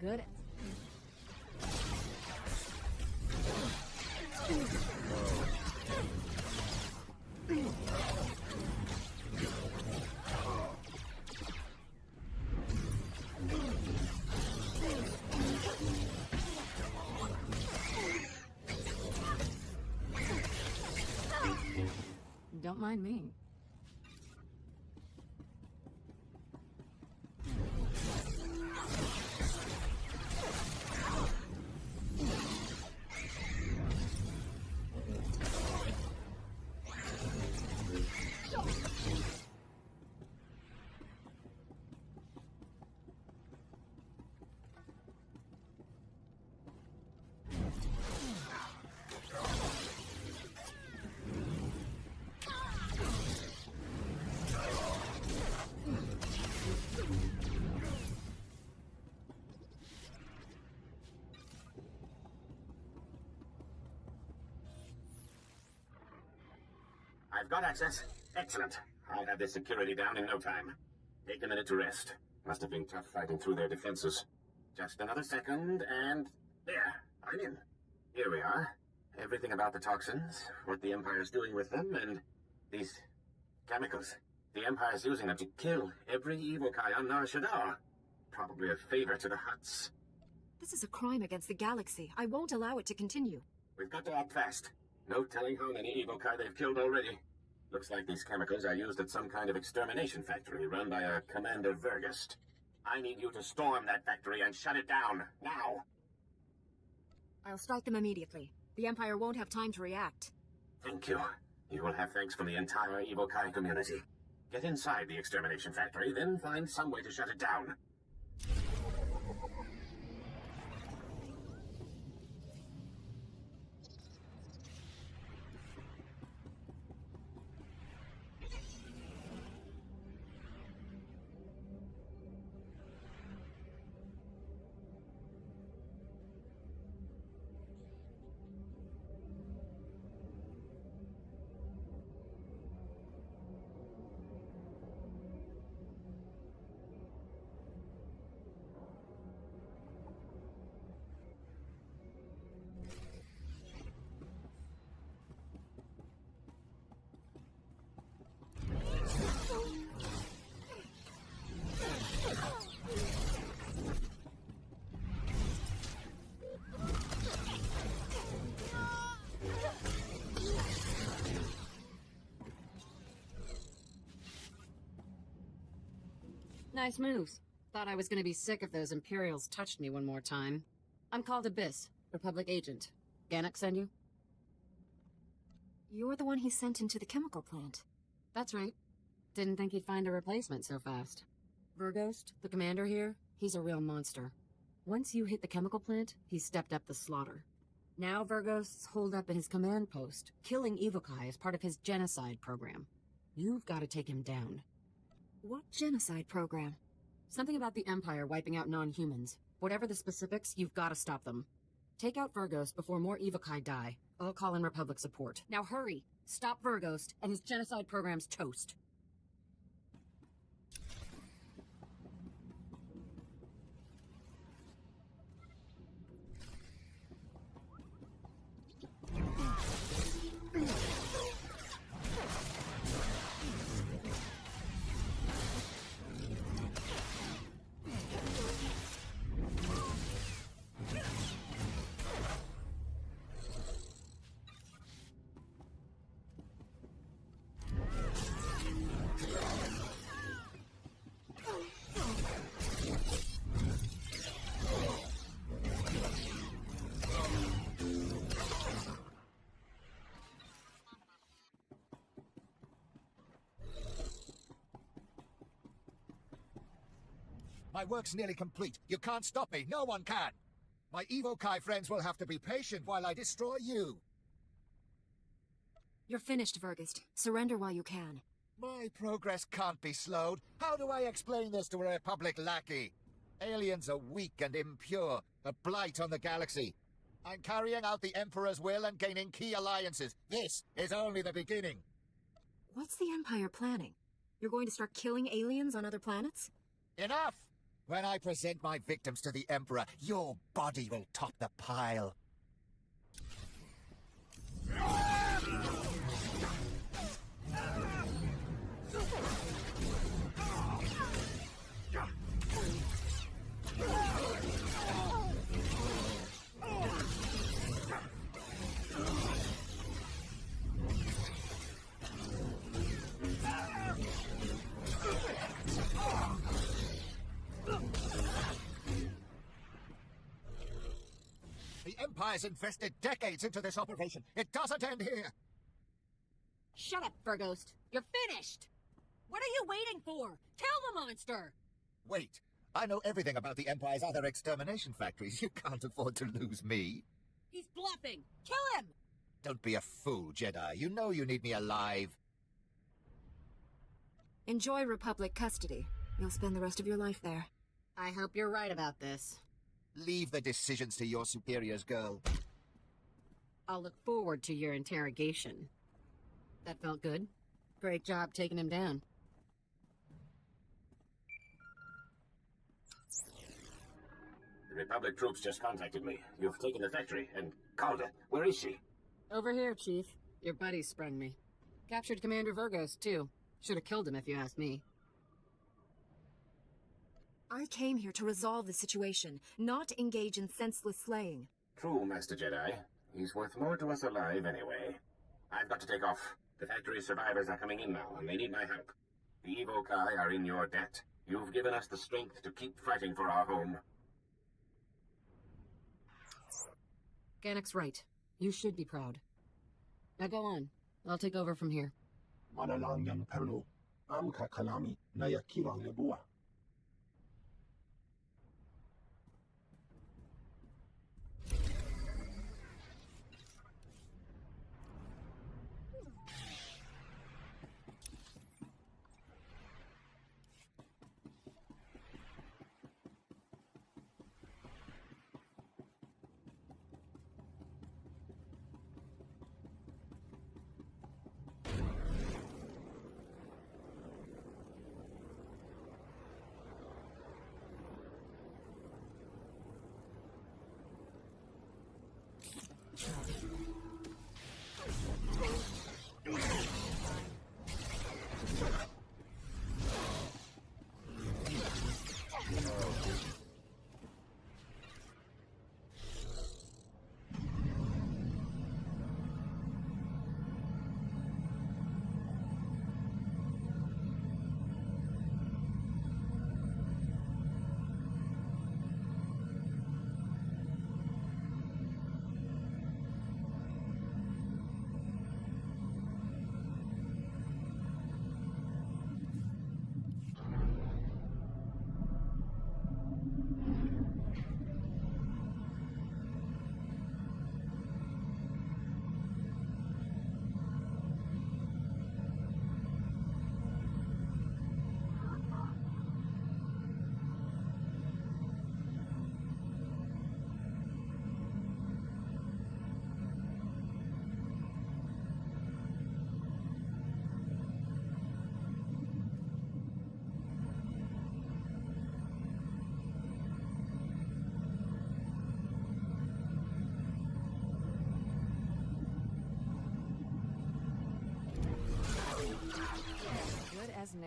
S2: good. Don't mind me.
S15: I've got access. Excellent. I'll have this security down in no time. Take a minute to rest. Must have been tough fighting through their defenses. Just another second, and there, I'm in. Here we are. Everything about the toxins, what the Empire's doing with them, and these chemicals. The Empire's using them to kill every evokai on Nar Shaddaa. Probably a favor to the Hutts.
S2: This is a crime against the galaxy. I won't allow it to continue.
S15: We've got to act fast. No telling how many evokai they've killed already. Looks like these chemicals are used at some kind of extermination factory run by a Commander Vergust. I need you to storm that factory and shut it down, now!
S2: I'll strike them immediately. The Empire won't have time to react.
S15: Thank you. You will have thanks from the entire evokai community. Get inside the extermination factory, then find some way to shut it down.
S2: Nice moves. Thought I was gonna be sick if those Imperials touched me one more time. I'm called Abyss, Republic agent. Ganak send you? You're the one he sent into the chemical plant. That's right. Didn't think he'd find a replacement so fast. Verghost, the commander here, he's a real monster. Once you hit the chemical plant, he stepped up the slaughter. Now Verghost's holed up in his command post, killing evokai as part of his genocide program. You've got to take him down. What genocide program? Something about the Empire wiping out non-humans. Whatever the specifics, you've got to stop them. Take out Verghost before more evokai die. I'll call in Republic support. Now hurry! Stop Verghost, and his genocide program's toast.
S16: My work's nearly complete. You can't stop me. No one can. My evokai friends will have to be patient while I destroy you.
S2: You're finished, Verghost. Surrender while you can.
S16: My progress can't be slowed. How do I explain this to a Republic lackey? Aliens are weak and impure, a blight on the galaxy. I'm carrying out the Emperor's will and gaining key alliances. This is only the beginning.
S2: What's the Empire planning? You're going to start killing aliens on other planets?
S16: Enough! When I present my victims to the Emperor, your body will top the pile. The Empire's invested decades into this operation. It doesn't end here.
S2: Shut up, Verghost. You're finished! What are you waiting for? Kill the monster!
S16: Wait. I know everything about the Empire's other extermination factories. You can't afford to lose me.
S2: He's bluffing! Kill him!
S16: Don't be a fool, Jedi. You know you need me alive.
S17: Enjoy Republic custody. You'll spend the rest of your life there.
S2: I hope you're right about this.
S16: Leave the decisions to your superiors, girl.
S2: I'll look forward to your interrogation. That felt good. Great job taking him down.
S15: The Republic troops just contacted me. You've taken the factory, and Calder, where is she?
S2: Over here, Chief. Your buddy sprung me. Captured Commander Verghost, too. Should have killed him if you asked me.
S17: I came here to resolve the situation, not engage in senseless slaying.
S15: True, Master Jedi. He's worth more to us alive anyway. I've got to take off. The factory survivors are coming in now, and they need my help. The Evokai are in your debt. You've given us the strength to keep fighting for our home.
S2: Gannick's right. You should be proud. Now go on. I'll take over from here.
S8: Manalang yang perlu. Am kakalami na yakirang lebua.
S17: Good as new.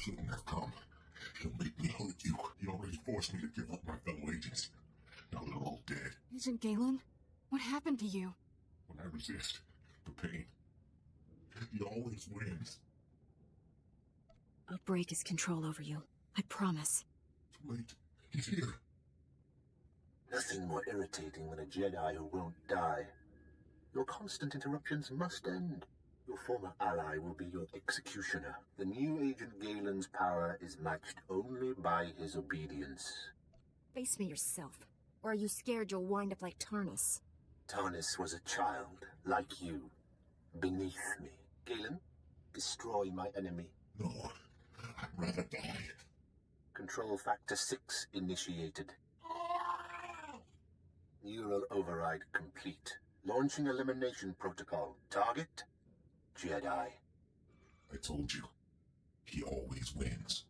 S8: shouldn't have come. He'll make me hurt you. He already forced me to give up my fellow agents. Now they're all dead.
S17: Agent Galen? What happened to you?
S8: When I resist, the pain, he always wins.
S17: I'll break his control over you. I promise.
S8: Too late. He's here.
S3: Nothing more irritating than a Jedi who won't die. Your constant interruptions must end. Your former ally will be your executioner. The new Agent Galen's power is matched only by his obedience.
S17: Face me yourself. Or are you scared you'll wind up like Tarnus?
S3: Tarnus was a child, like you, beneath me. Galen, destroy my enemy.
S8: No, I'd rather die.
S3: Control Factor 6 initiated. Neural override complete. Launching elimination protocol. Target? Jedi.
S8: I told you, he always wins.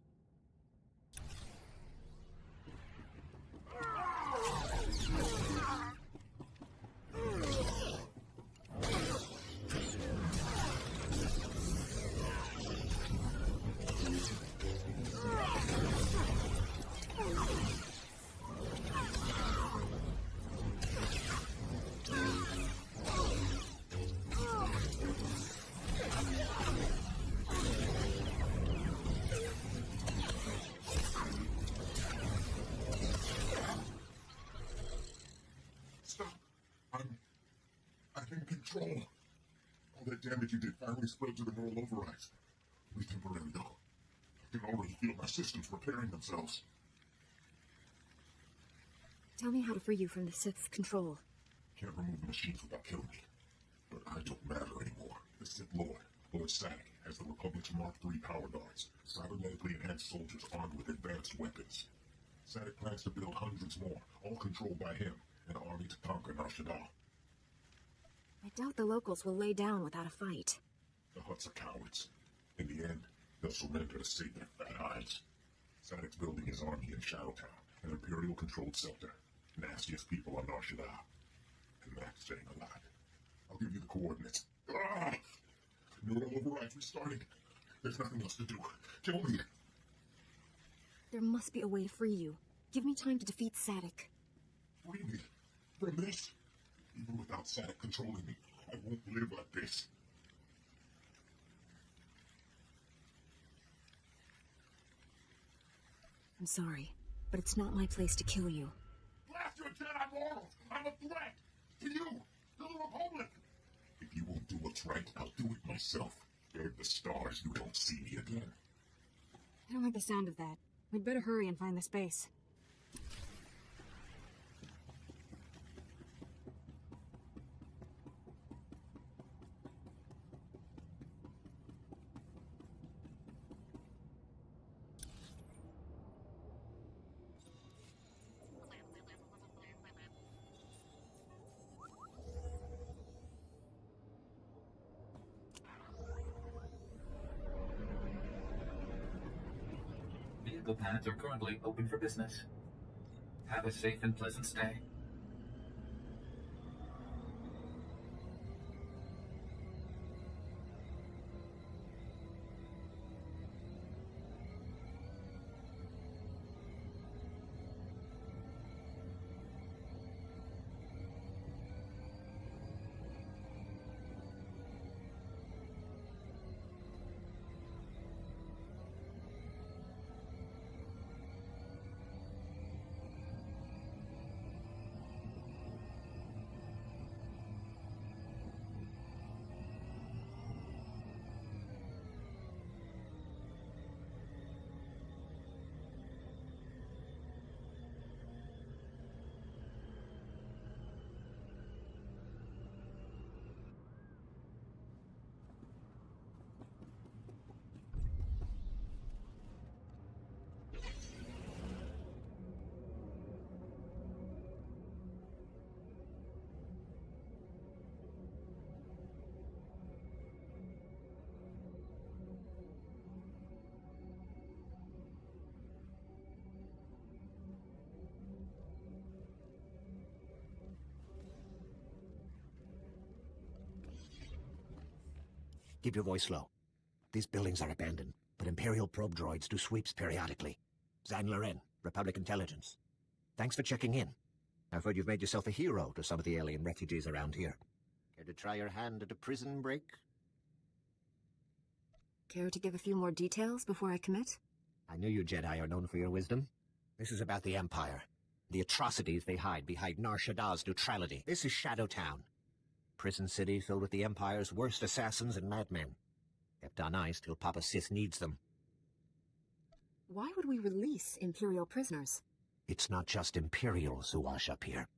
S8: Stop. I'm in control. All that damage you did finally spread to the neural overrides. Only temporary though. I can already feel my systems repairing themselves.
S17: Tell me how to free you from the Sith's control.
S8: Can't remove the machines without killing me. But I don't matter anymore. The Sith Lord, Lord Sadek, has the Republic's Mark III power guards, cybernetically enhanced soldiers armed with advanced weapons. Sadek plans to build hundreds more, all controlled by him, an army to conquer Nar Shaddaa.
S17: I doubt the locals will lay down without a fight.
S8: The Hutts are cowards. In the end, they'll surrender to save their fat eyes. Sadek's building his army in Shadowtown, an Imperial-controlled sector. Nastiest people on Nar Shaddaa. And that's saying a lot. I'll give you the coordinates. Neural overrides restarting. There's nothing else to do. Kill me.
S17: There must be a way to free you. Give me time to defeat Sadek.
S8: Free me from this. Even without Sadek controlling me, I won't live like this.
S17: I'm sorry, but it's not my place to kill you.
S8: Blast your Jedi morals! I'm a threat! To you! To the Republic! If you won't do what's right, I'll do it myself. Beg the stars you don't see me again.
S17: I don't like the sound of that. We'd better hurry and find the space.
S5: Vehicle pads are currently open for business. Have a safe and pleasant stay.
S10: Keep your voice low. These buildings are abandoned, but
S7: but Imperial probe droids do sweeps periodically. Zan Loren, Republic Intelligence. Thanks for checking in. I've heard you've made yourself a hero to some of the alien refugees around here. Care to try your hand at a prison break?
S17: Care to give a few more details before I commit?
S7: I knew you Jedi are known for your wisdom. This is about the Empire. The atrocities they hide behind Nar Shaddaa's neutrality. This is Shadow Town. Prison city filled with the Empire's worst assassins and madmen. Kept on ice till Papa Sith needs them.
S17: Why would we release Imperial prisoners?
S7: It's not just Imperials who wash up here.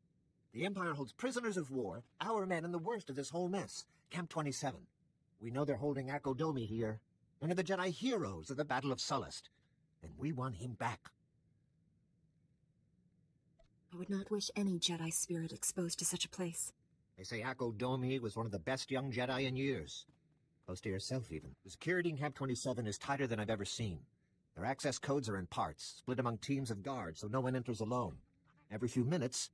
S7: The Empire holds prisoners of war, our men in the worst of this whole mess. Camp 27. We know they're holding Akodomi here, one of the Jedi heroes of the Battle of Sullust. And we want him back.
S17: I would not wish any Jedi spirit exposed to such a place.
S7: They say Akodomi was one of the best young Jedi in years. Close to yourself, even. The security in Camp 27 is tighter than I've ever seen. Their access codes are in parts, split among teams of guards, so no one enters alone. Every few minutes,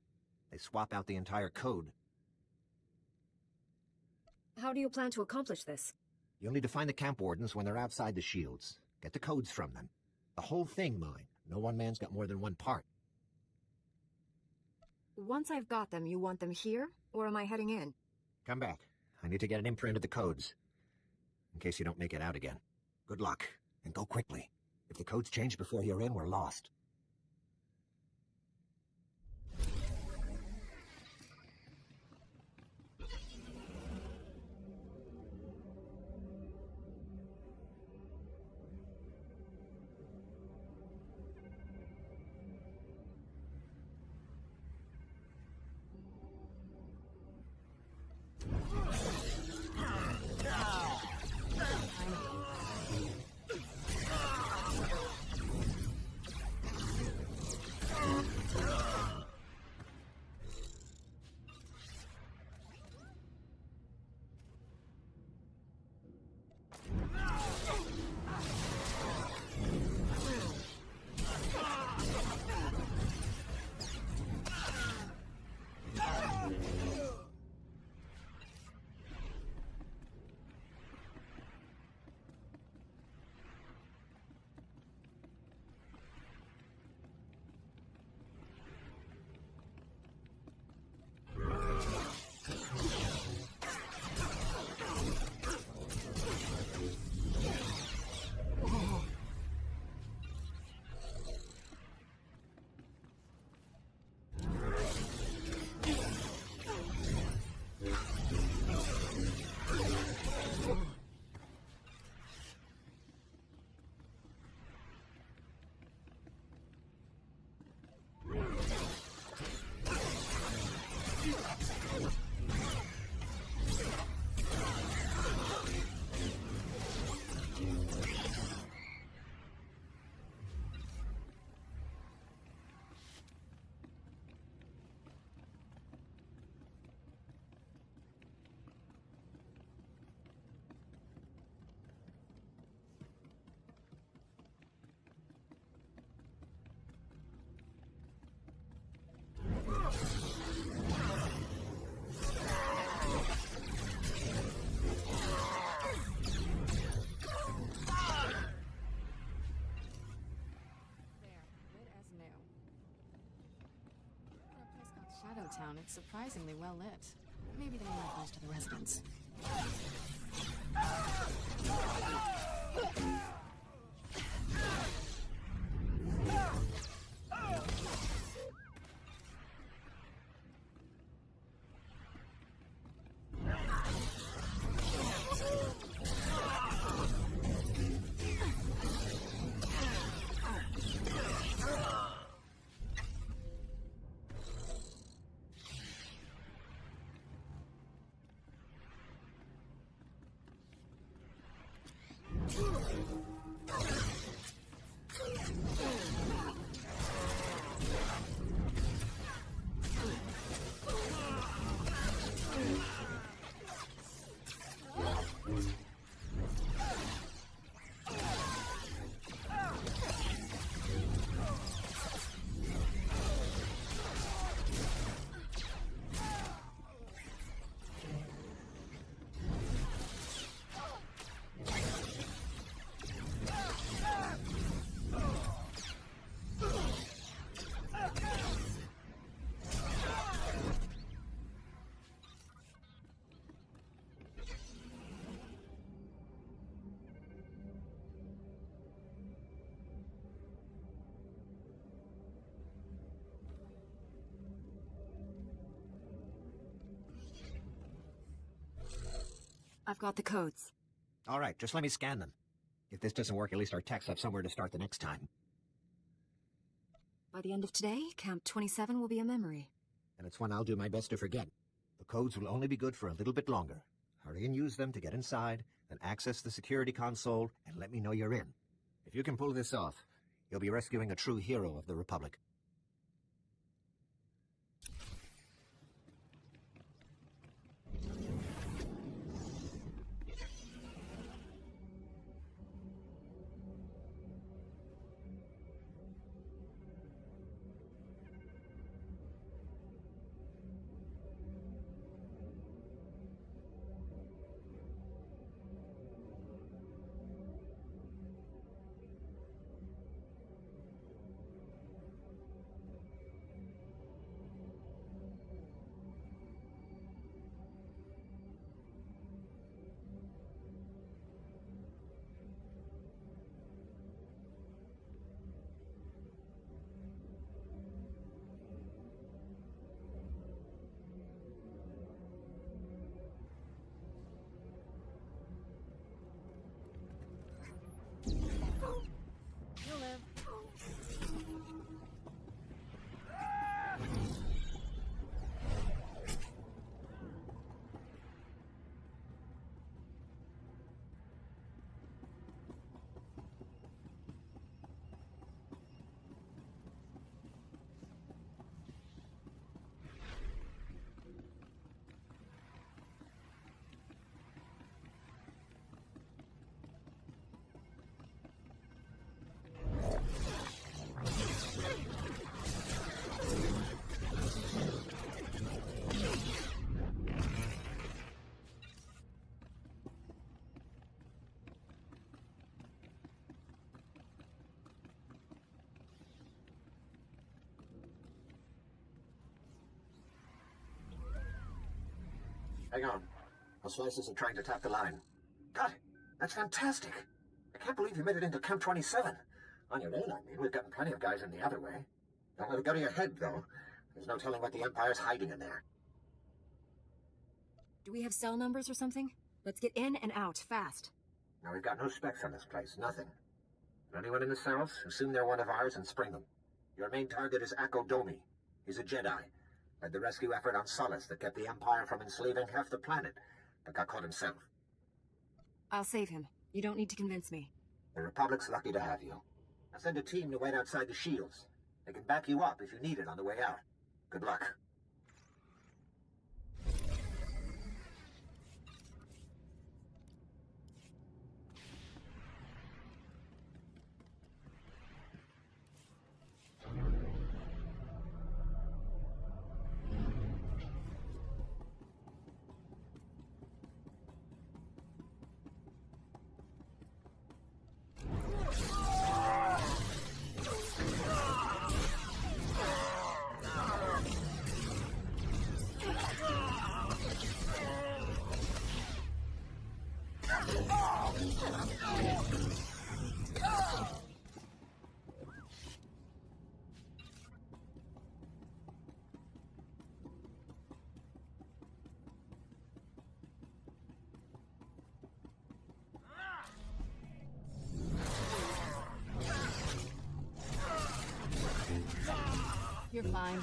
S7: they swap out the entire code.
S17: How do you plan to accomplish this?
S7: You'll need to find the camp wardens when they're outside the shields. Get the codes from them. The whole thing, mine. No one man's got more than one part.
S17: Once I've got them, you want them here, or am I heading in?
S7: Come back. I need to get an imprint of the codes. In case you don't make it out again. Good luck, and go quickly. If the codes change before you're in, we're lost.
S2: Town, it's surprisingly well lit. Maybe they know most of the residents.
S17: I've got the codes.
S18: All right, just let me scan them. If this doesn't work, at least our techs have somewhere to start the next time.
S17: By the end of today, Camp 27 will be a memory.
S18: And it's one I'll do my best to forget. The codes will only be good for a little bit longer. Hurry and use them to get inside, then access the security console, and let me know you're in. If you can pull this off, you'll be rescuing a true hero of the Republic.
S2: You'll live.
S18: Hang on. Those slices are trying to tap the line. God, that's fantastic. I can't believe you made it into Camp 27. On your own, I mean. We've gotten plenty of guys in the other way. Don't let it go to your head, though. There's no telling what the Empire's hiding in there.
S17: Do we have cell numbers or something? Let's get in and out, fast.
S18: Now, we've got no specs on this place. Nothing. Anyone in the cells? Assume they're one of ours and spring them. Your main target is Akko Domi. He's a Jedi. Led the rescue effort on Solace that kept the Empire from enslaving half the planet, but got caught himself.
S17: I'll save him. You don't need to convince me.
S18: The Republic's lucky to have you. I'll send a team to wait outside the shields. They can back you up if you need it on the way out. Good luck.
S2: You're fine.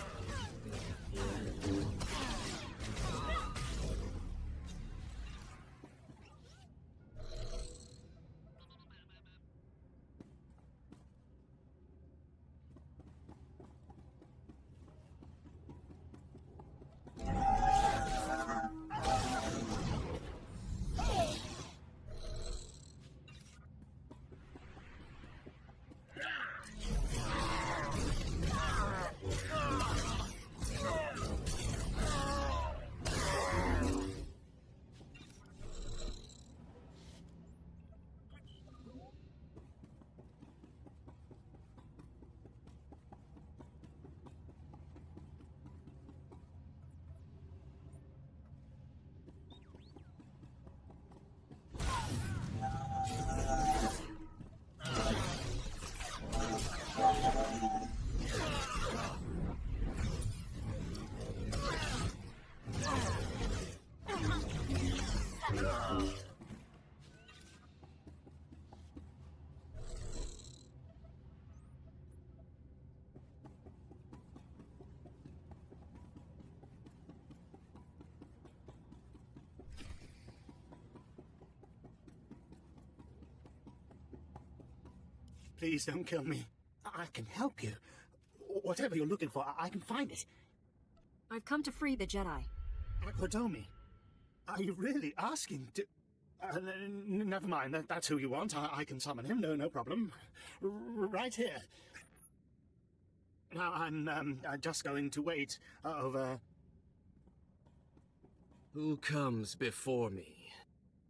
S12: Please don't kill me. I can help you. Whatever you're looking for, I can find it.
S2: I've come to free the Jedi.
S12: Akodomi, are you really asking to... never mind, that's who you want. I can summon him, no problem. Right here. Now, I'm just going to wait over...
S19: Who comes before me?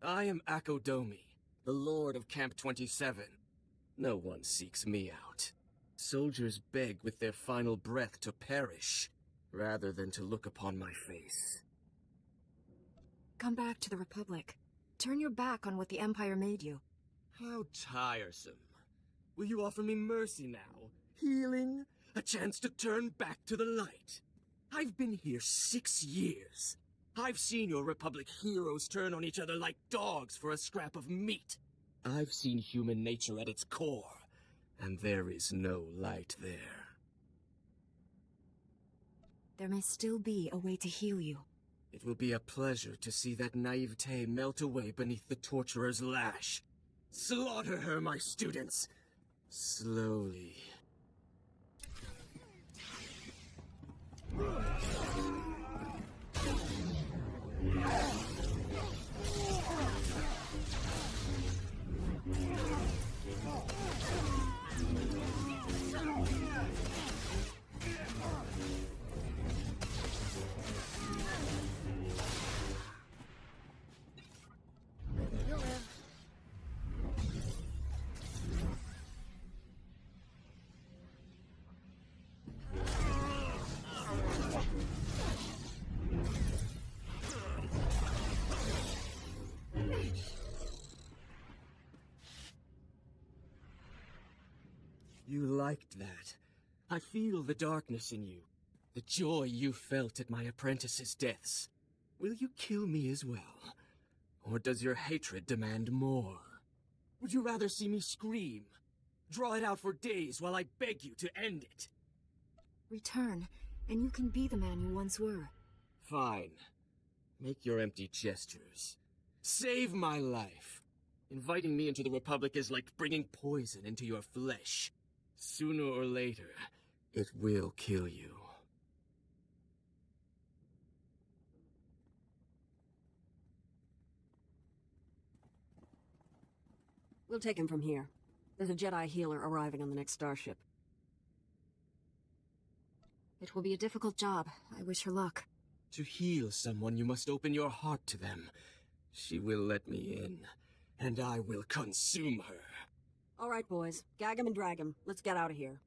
S19: I am Akodomi, the Lord of Camp 27. No one seeks me out. Soldiers beg with their final breath to perish, rather than to look upon my face.
S17: Come back to the Republic. Turn your back on what the Empire made you.
S19: How tiresome. Will you offer me mercy now? Healing? A chance to turn back to the light? I've been here 6 years. I've seen your Republic heroes turn on each other like dogs for a scrap of meat. I've seen human nature at its core, and there is no light there.
S17: There may still be a way to heal you.
S19: It will be a pleasure to see that naivete melt away beneath the torturer's lash. Slaughter her, my students! Slowly. You liked that. I feel the darkness in you. The joy you felt at my apprentices' deaths. Will you kill me as well? Or does your hatred demand more? Would you rather see me scream? Draw it out for days while I beg you to end it?
S17: Return, and you can be the man you once were.
S19: Fine. Make your empty gestures. Save my life. Inviting me into the Republic is like bringing poison into your flesh. Sooner or later, it will kill you.
S2: We'll take him from here. There's a Jedi healer arriving on the next starship.
S17: It will be a difficult job. I wish her luck.
S19: To heal someone, you must open your heart to them. She will let me in, and I will consume her.
S2: All right, boys. Gag him and drag him. Let's get out of here.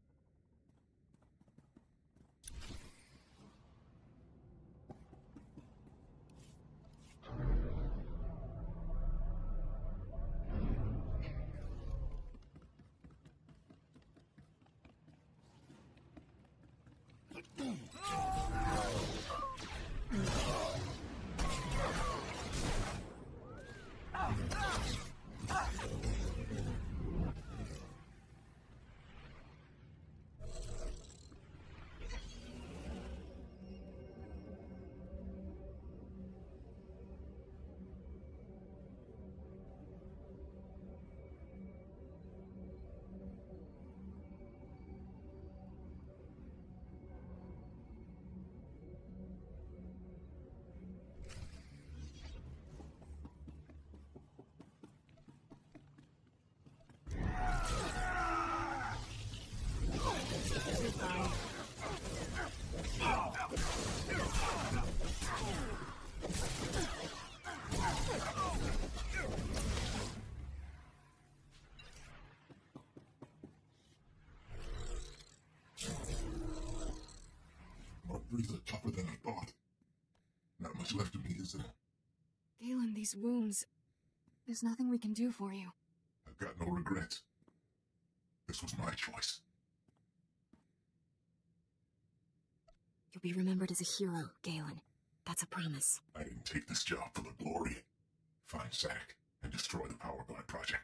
S8: My breather tougher than I thought. Not much left of me, is there?
S17: Galen, these wounds... There's nothing we can do for you.
S8: I've got no regrets. This was my choice.
S17: You'll be remembered as a hero, Galen. That's a promise.
S8: I didn't take this job for the glory. Find Zack and destroy the Power Glide project.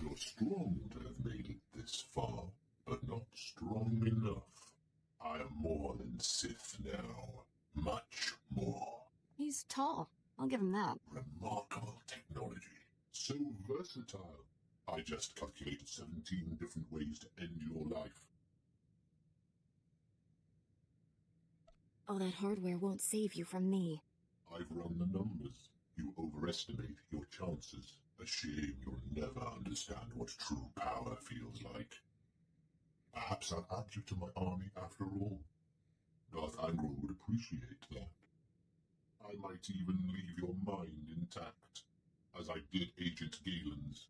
S8: Your strong to have made it this far, but not strong enough. I am more than Sith now. Much more.
S17: He's tall. I'll give him that.
S8: Remarkable technology. So versatile. I just calculated 17 different ways to end your life.
S17: All that hardware won't save you from me.
S8: I've run the numbers. You overestimate your chances. A shame you'll never understand what true power feels like. Perhaps I'll add you to my army after all. Darth Angral would appreciate that. I might even leave your mind intact, as I did Agent Galen's.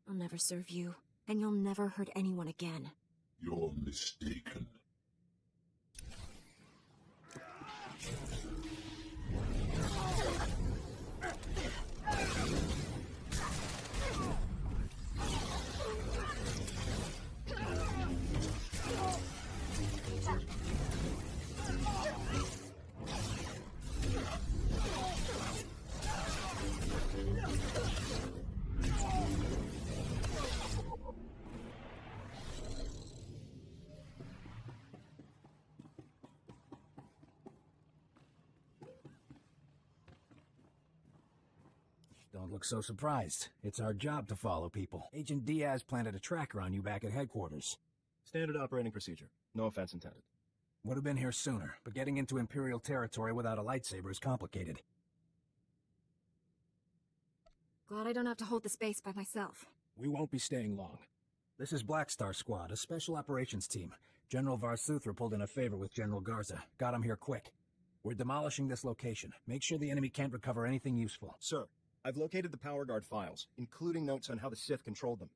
S17: I'll never serve you, and you'll never hurt anyone again.
S8: You're mistaken.
S6: Don't look so surprised. It's our job to follow people. Agent Diaz planted a tracker on you back at headquarters.
S14: Standard operating procedure. No offense intended.
S6: Would have been here sooner, but getting into Imperial territory without a lightsaber is complicated.
S17: Glad I don't have to hold the space by myself.
S6: We won't be staying long. This is Black Star Squad, a special operations team. General Varsuthra pulled in a favor with General Garza. Got him here quick. We're demolishing this location. Make sure the enemy can't recover anything useful.
S14: Sir, I've located the Power Guard files, including notes on how the Sith controlled them.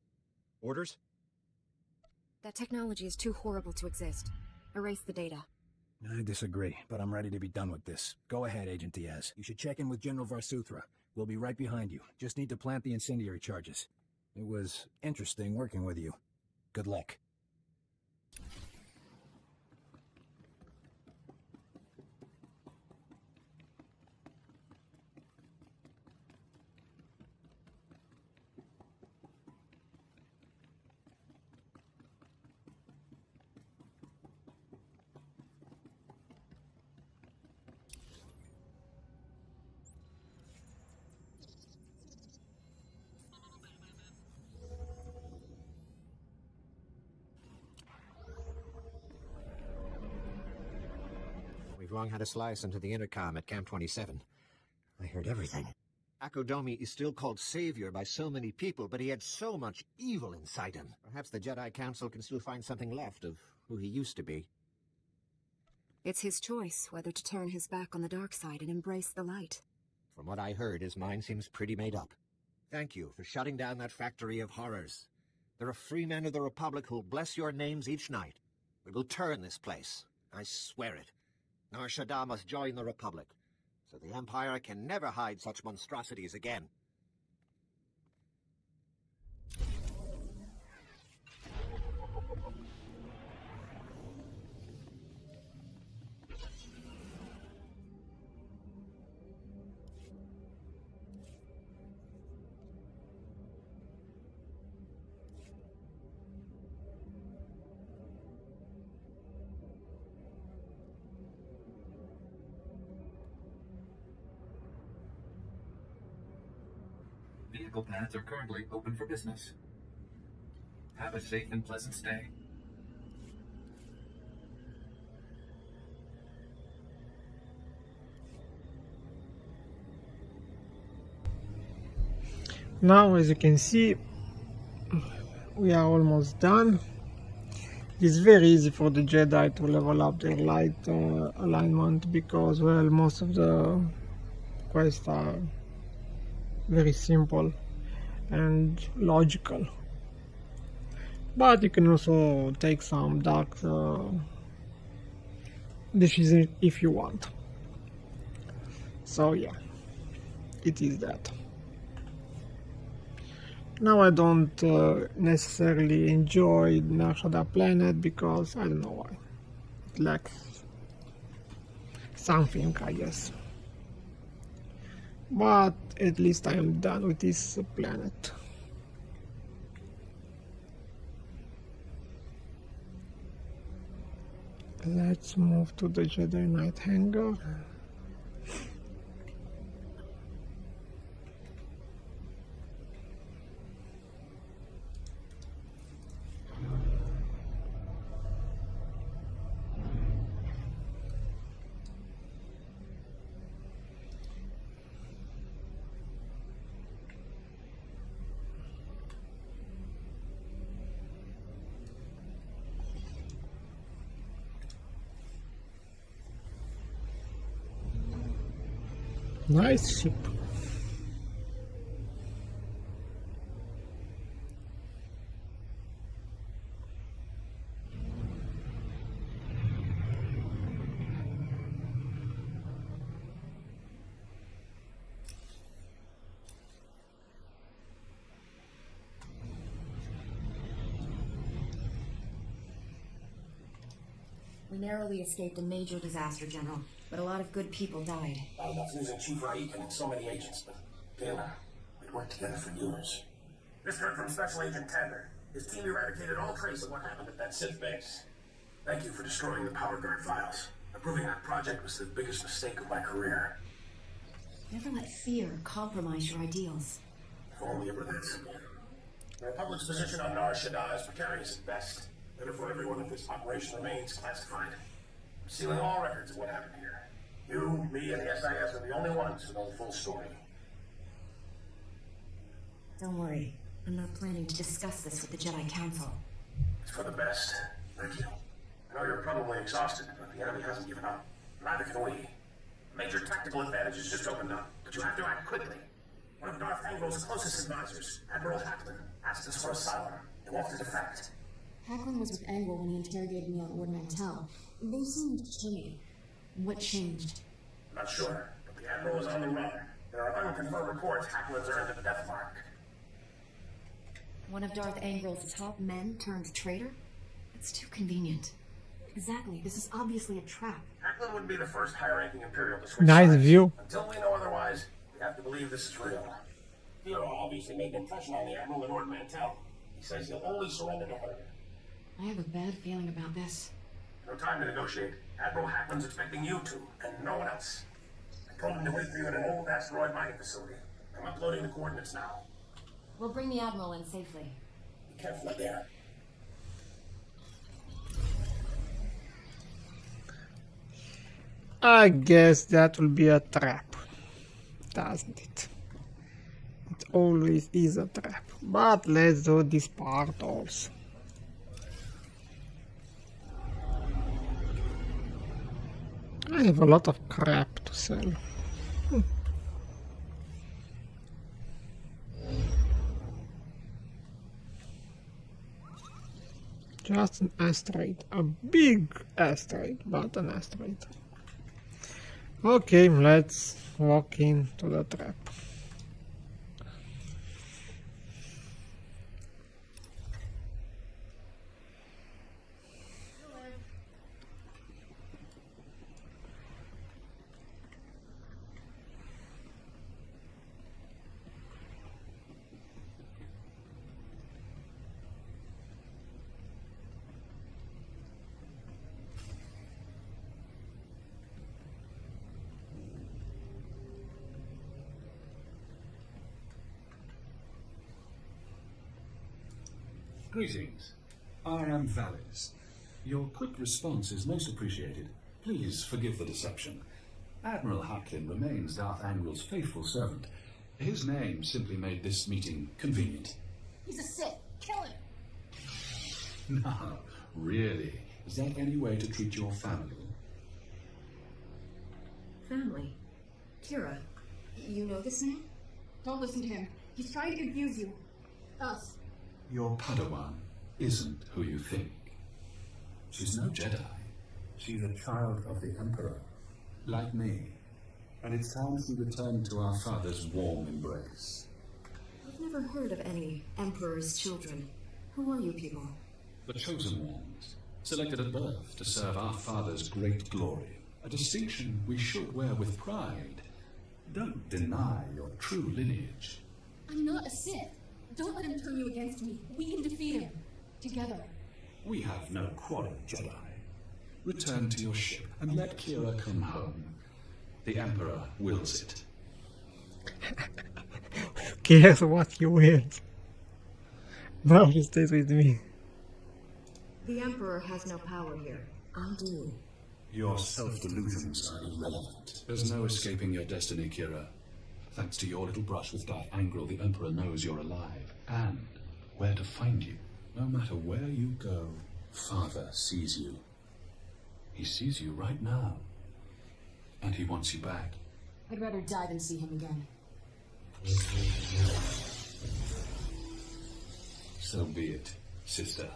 S14: Orders?
S17: That technology is too horrible to exist. Erase the data.
S6: I disagree, but I'm ready to be done with this. Go ahead, Agent Diaz. You should check in with General Varsuthra. We'll be right behind you. Just need to plant the incendiary charges. It was interesting working with you. Good luck.
S18: We've long had a slice into the intercom at Camp 27. I heard everything. Akodomi is still called Savior by so many people, but he had so much evil inside him. Perhaps the Jedi Council can still find something left of who he used to be.
S17: It's his choice whether to turn his back on the dark side and embrace the light.
S18: From what I heard, his mind seems pretty made up. Thank you for shutting down that factory of horrors. There are free men of the Republic who'll bless your names each night. We will turn this place. I swear it. Nar Shaddaa must join the Republic, so the Empire can never hide such monstrosities again.
S5: Vehicle paths are currently open for business. Have a safe and pleasant stay.
S1: Now, as you can see, we are almost done. It's very easy for the Jedi to level up their light alignment because, well, most of the quests are very simple and logical. But you can also take some dark decisions if you want. So yeah, it is that. Now I don't necessarily enjoy Nar Shaddaa planet because I don't know why. It lacks something, I guess. But at least I am done with this planet. Let's move to the Jedi Knight hangar. Nice ship.
S17: We narrowly escaped a major disaster, General, but a lot of good people died.
S3: Not enough losing Chief Raik and so many agents, but Galen, we'd worked together for years. This heard from Special Agent Tander. His team eradicated all trace of what happened at that Sith base. Thank you for destroying the Power Guard files. Approving that project was the biggest mistake of my career.
S17: Never let fear compromise your ideals.
S3: If only it were that simple. The Republic's position on Nar Shaddaa is precarious at best. Therefore, every one of this operation remains classified. I'm sealing all records of what happened here. You, me, and the SIS are the only ones who know the full story.
S17: Don't worry. I'm not planning to discuss this with the Jedi Council.
S3: It's for the best. Thank you. I know you're probably exhausted, but the enemy hasn't given up. Neither can we. Major tactical advantages just opened up, but you have to act quickly. One of Darth Angrel's closest advisors, Admiral Hackman, asked us for asylum. He wants to defect.
S2: Hacklin was with Angle when he interrogated me on Ord Mantell. They seemed chilly. What changed?
S3: Not sure, but the Admiral is on the run. There are unconfirmed reports Hacklin's earned the death mark.
S17: One of Darth Angrel's top men turned traitor? It's too convenient.
S2: Exactly. This is obviously a trap.
S3: Hacklin wouldn't be the first high-ranking Imperial to switch
S1: Nice
S3: sides.
S1: view.
S3: Until we know otherwise, we have to believe this is real. Hero obviously made an impression on the Admiral and Ord Mantell. He says he'll only surrender to her.
S2: I have a bad feeling about this.
S3: No time to negotiate. Admiral Hackman's expecting you two, and no one else. I told him to wait for you at an old asteroid mining facility. I'm uploading the coordinates now.
S2: We'll bring the Admiral in safely.
S3: Be careful out there.
S1: I guess that will be a trap, doesn't it? It always is a trap. But let's do this part also. I have a lot of crap to sell. Just an asteroid. A big asteroid, but an asteroid. Okay, let's walk into the trap.
S20: Greetings. I am Valles. Your quick response is most appreciated. Please forgive the deception. Admiral Hacklin remains Darth Angrel's faithful servant. His name simply made this meeting convenient.
S2: He's a Sith. Kill him.
S20: No, really? Is that any way to treat your family?
S17: Family? Kira, you know this man?
S2: Don't listen to him. He's trying to confuse you. Us.
S20: Your Padawan isn't who you think. She's no Jedi. She's a child of the Emperor, like me. And it's time we return to our father's warm embrace.
S17: I've never heard of any Emperor's children. Who are you people?
S20: The chosen ones, selected at birth to serve our father's great glory. A distinction we should wear with pride. Don't deny your true lineage.
S21: I'm not a Sith. Don't let him turn you against me. We can defeat him. Together.
S20: We have no quarrel, Jedi. Return to your ship and let Kira come home. The Emperor wills it.
S1: Who cares what he wills? Now he stays with me.
S17: The Emperor has no power here. I do.
S20: Your self-delusions are irrelevant. There's no escaping your destiny, Kira. Thanks to your little brush with Darth Angral, the Emperor knows you're alive, and where to find you. No matter where you go, Father sees you. He sees you right now, and he wants you back.
S2: I'd rather die than see him again.
S20: So be it, sister.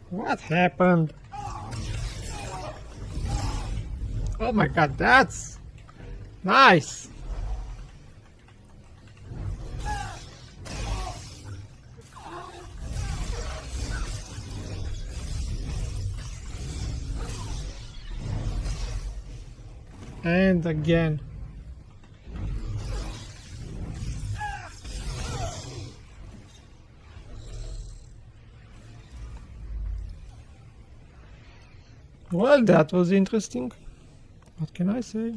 S1: What happened? Oh my god, that's nice. And again. Well, that was interesting. What can I say?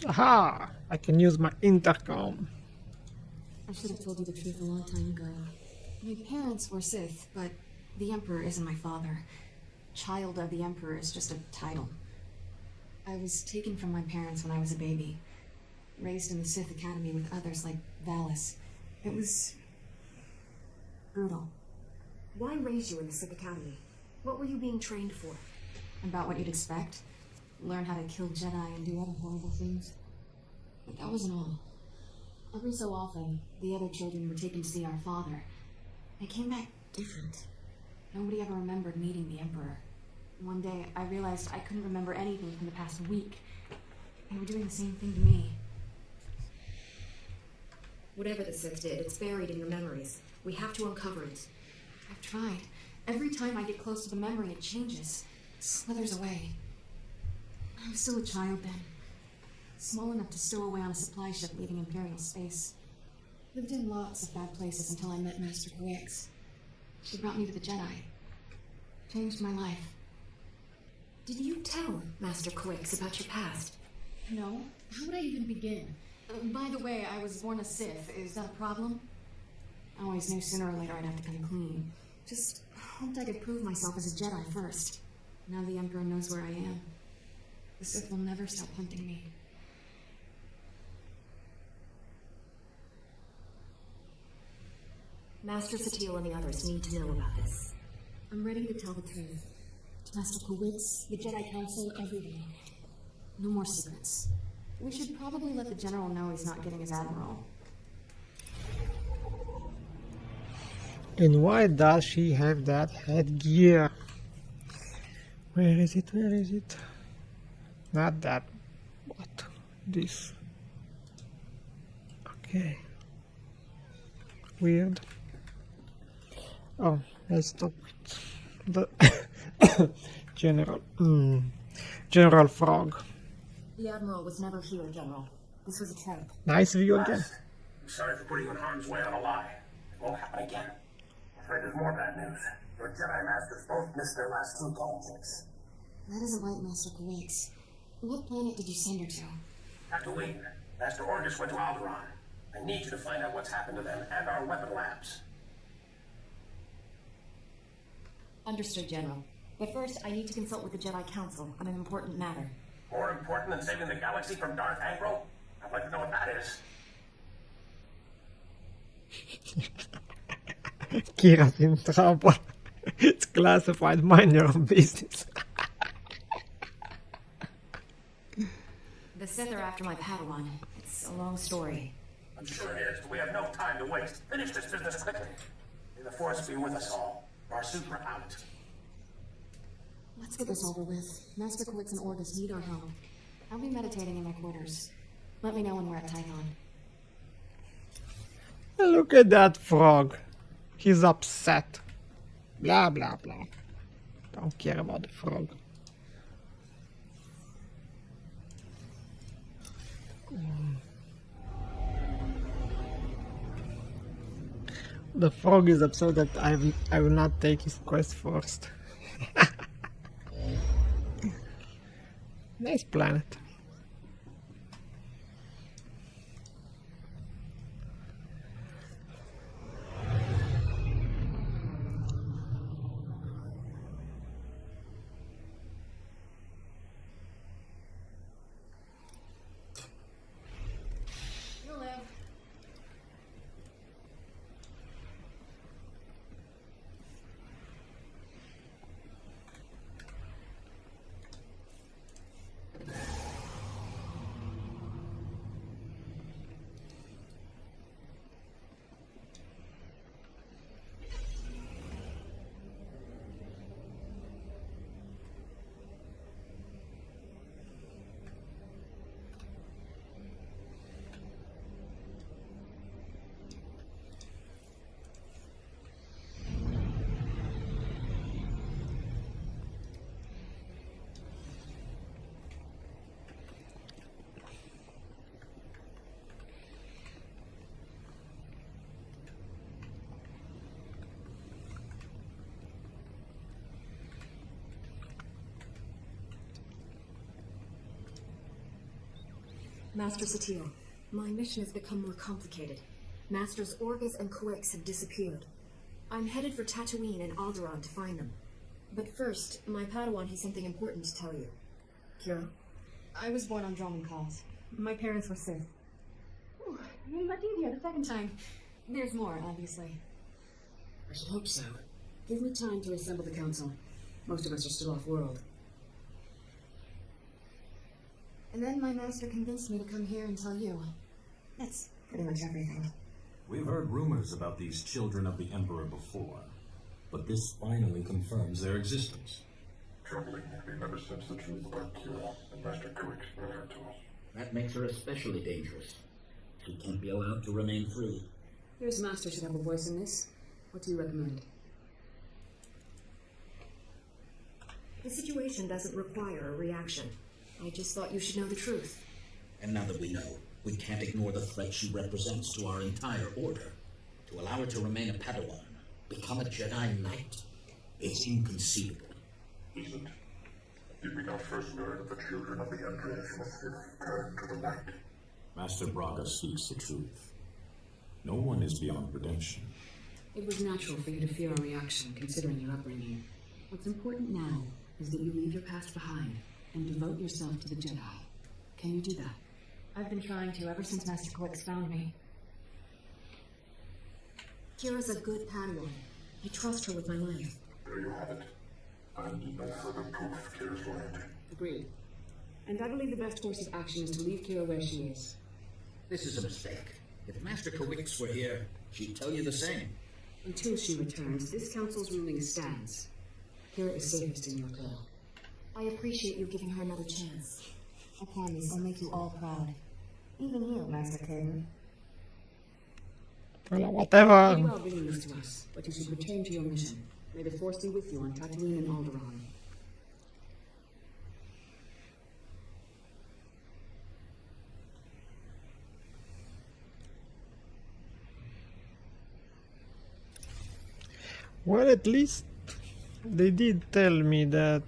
S1: Aha! I can use my intercom.
S2: I should have told you the truth a long time ago. My parents were Sith, but the Emperor isn't my father. Child of the Emperor is just a title. I was taken from my parents when I was a baby. Raised in the Sith Academy with others like Valis. It was brutal.
S17: Why raise you in the Sith Academy? What were you being trained for?
S2: About what you'd expect. Learn how to kill Jedi and do other horrible things. But that wasn't all. Every so often, the other children were taken to see our father. They came back different. Nobody ever remembered meeting the Emperor. One day, I realized I couldn't remember anything from the past week. They were doing the same thing to me.
S17: Whatever the Sith did, it's buried in your memories. We have to uncover it.
S2: I've tried. Every time I get close to the memory, it changes. It slithers away. I was still a child then. Small enough to stow away on a supply ship leaving Imperial space. Lived in lots of bad places until I met Master Quix. She brought me to the Jedi. Changed my life.
S17: Did you tell Master Quix about your past?
S2: No. How would I even begin? By the way, I was born a Sith. Is that a problem? I always knew sooner or later I'd have to come clean. Just hoped I could prove myself as a Jedi first. Now the Emperor knows where I am. The Sith will never stop hunting me.
S17: Master Satele and the others need to know about this.
S2: I'm ready to tell the truth. To Master Quix, the Jedi Council, everyone. No more secrets. We should probably let the General know he's not getting his Admiral.
S1: And why does she have that headgear? Where is it? Where is it? Not that. What? This. Okay. Weird. Oh, let's stop with the General. General Frog.
S17: The Admiral was never here, General. This was a trap.
S1: Nice view again.
S3: I'm sorry for putting you in harm's way on a lie. It won't happen again. I'm afraid there's more bad news. Your Jedi Masters both missed their last 2 galactics.
S2: That isn't right, Master Quix. What planet did you send her to?
S3: Tatooine. Master Orgus went to Alderaan. I need you to find out what's happened to them and our weapon labs.
S17: Understood, General. But first, I need to consult with the Jedi Council on an important matter.
S3: More important than saving the galaxy from Darth Angral? I'd like to know what that is.
S1: Kira's in trouble. It's classified, mind your own business.
S17: The said they're after my Padawan. It's a long story.
S3: I'm sure it is, but we have no time to waste. Finish this business quickly. May the Force be with us all. Varsupra out.
S2: Let's get this over with. Master Quicks and Orgus need our help. I'll be meditating in my quarters. Let me know when we're at Tython.
S1: Look at that frog. He's upset. Blah, blah, blah. Don't care about the frog. The frog is upset that I will not take his quest first. Nice planet.
S2: You'll live.
S17: Master Satele, my mission has become more complicated. Masters Orgus and Quix have disappeared. I'm headed for Tatooine and Alderaan to find them. But first, my Padawan has something important to tell you. Kira?
S2: I was born on Droman Calls. My parents were Sith. Ooh, you're much easier the second time. There's more, obviously. I should hope so. Give me time to assemble the council. Most of us are still off-world. And then my master convinced me to come here and tell you. That's pretty much everything.
S9: We've heard rumors about these children of the Emperor before, but this finally confirms their existence.
S8: Troubling, we never sensed the truth about Kira, and Master Quix brought her to us.
S6: That makes her especially dangerous. She can't be allowed to remain free.
S2: Your master should have a voice in this. What do you recommend?
S17: The situation doesn't require a reaction. I just thought you should know the truth.
S6: And now that we know, we can't ignore the threat she represents to our entire order. To allow her to remain a Padawan, become a Jedi Knight, it's inconceivable.
S8: Isn't? Did we not first learn that the children of the Emperor from a Sith turn to the light?
S9: Master Braga speaks the truth. No one is beyond redemption.
S2: It was natural for you to fear a reaction, considering your upbringing. What's important now is that you leave your past behind and devote yourself to the Jedi. Can you do that? I've been trying to ever since Master Quix found me.
S17: Kira's a good Padawan. I trust her with my life.
S8: There you have it. And no further proof of Kira's loyalty.
S2: Agreed. And I believe the best course of action is to leave Kira where she is.
S6: This is a mistake. If Master Quix were here, she'd tell you the same.
S2: Until she returns, this council's ruling stands. Kira is safest in your care.
S17: I appreciate you giving her another chance.
S2: I promise I'll make you all proud. Even you, Master Caden.
S1: Well, whatever.
S2: You are bringing this to us, but you should return to your mission. May the Force be with you on Tatooine and Alderaan.
S1: Well, at least they did tell me that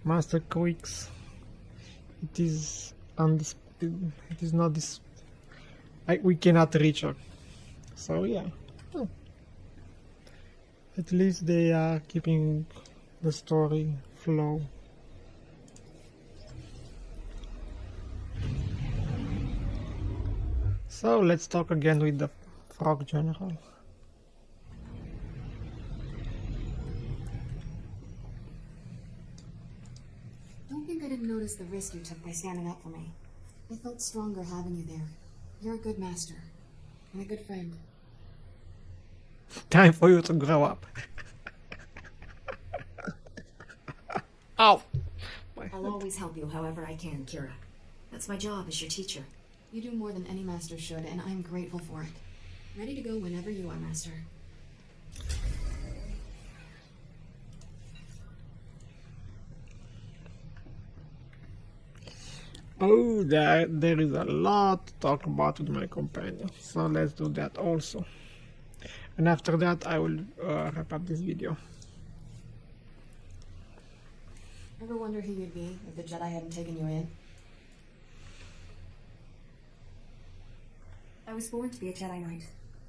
S1: Master Quix, it is not this. We cannot reach her. So yeah. At least they are keeping the story flow. So let's talk again with the Frog General.
S2: Don't think I didn't notice noticed the risk you took by standing up for me. I felt stronger having you there. You're a good master. And a good friend.
S1: Time for you to grow up. Ow!
S17: I'll always help you however I can, Kira. That's my job as your teacher.
S2: You do more than any master should, and I'm grateful for it. Ready to go whenever you are, Master.
S1: Oh, there is a lot to talk about with my companion, so let's do that also. And after that I will wrap up this video.
S2: Ever wonder who you'd be if the Jedi hadn't taken you in?
S17: I was born to be a Jedi Knight.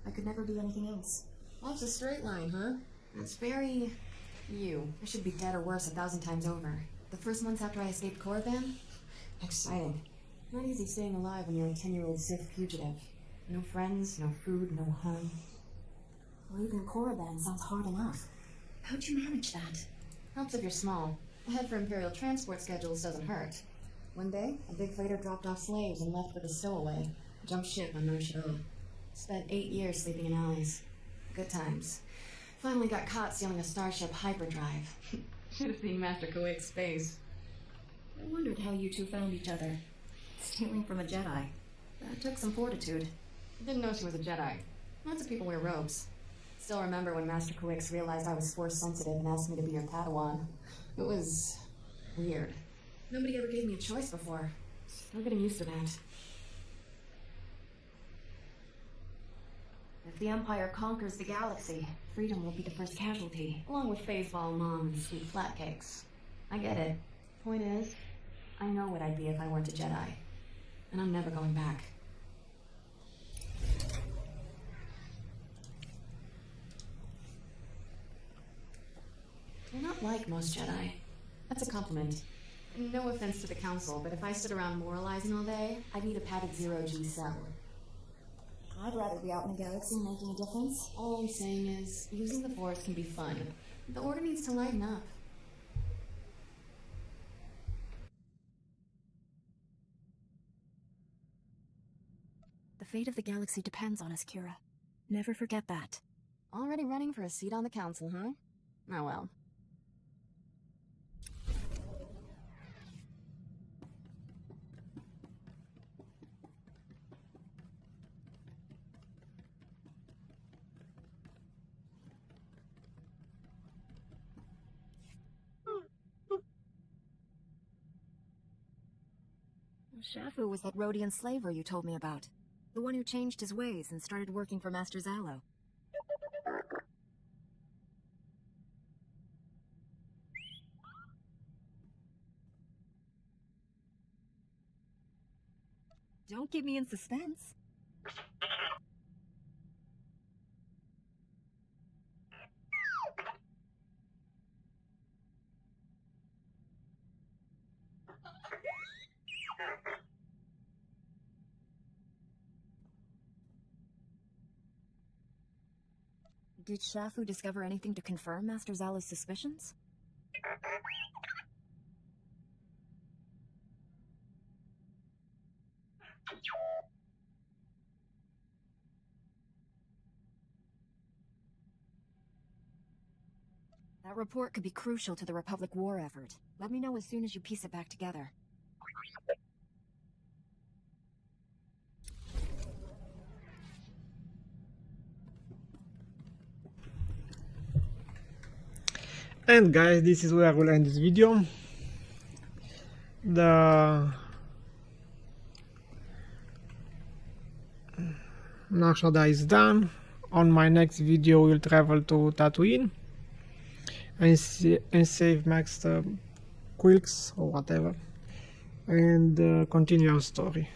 S17: I could never be anything else.
S2: Off the straight line, huh? That's very... you. I should be dead or worse 1,000 times over. The first months after I escaped Korriban? Exciting. Not easy staying alive when you're a 10-year-old Sith fugitive. No friends, no food, no home.
S17: Leaving Korriban sounds hard enough. How'd you manage that?
S2: Helps if you're small. A head for Imperial transport schedules doesn't hurt. One day, a big freighter dropped off slaves and left with a stowaway. Jumped ship on Nar Shaddaa. Spent 8 years sleeping in alleys. Good times. Finally got caught stealing a starship hyperdrive. Should have seen Master Kuwait's face.
S17: I wondered how you two found each other. Stealing from a Jedi.
S2: That took some fortitude. Didn't know she was a Jedi. Lots of people wear robes. Still remember when Master Kuwait's realized I was force sensitive and asked me to be your Padawan. It was... weird. Nobody ever gave me a choice before. We're getting used to that.
S17: If the Empire conquers the galaxy, freedom will be the first casualty.
S2: Along with Phaseball, Mom, and sweet flatcakes. I get it. Point is, I know what I'd be if I weren't a Jedi. And I'm never going back. You're not like most Jedi. That's a compliment. No offense to the Council, but if I stood around moralizing all day, I'd need a padded zero-G cell.
S17: I'd rather be out in the galaxy making a difference.
S2: All I'm saying is, using the Force can be fun. The Order needs to lighten up.
S17: The fate of the galaxy depends on us, Kira. Never forget that.
S2: Already running for a seat on the Council, huh? Oh well.
S17: Shafu was that Rhodian slaver you told me about. The one who changed his ways and started working for Master Zalo. Don't keep me in suspense. Did Shafu discover anything to confirm Master Zalo's suspicions? That report could be crucial to the Republic war effort. Let me know as soon as you piece it back together.
S1: And guys, this is where I will end this video. The Nar Shaddaa is done. On my next video we'll travel to Tatooine and save Master Quilks or whatever, and continue our story.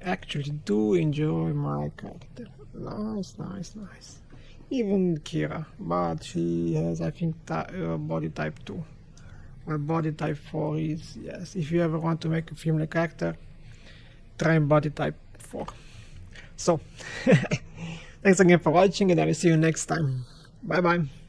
S1: I actually do enjoy my character. Nice. Even Kira, but she has, I think, body type 2. Well, body type 4 is, yes. If you ever want to make a female character, try body type 4. So, thanks again for watching, and I will see you next time. Bye bye.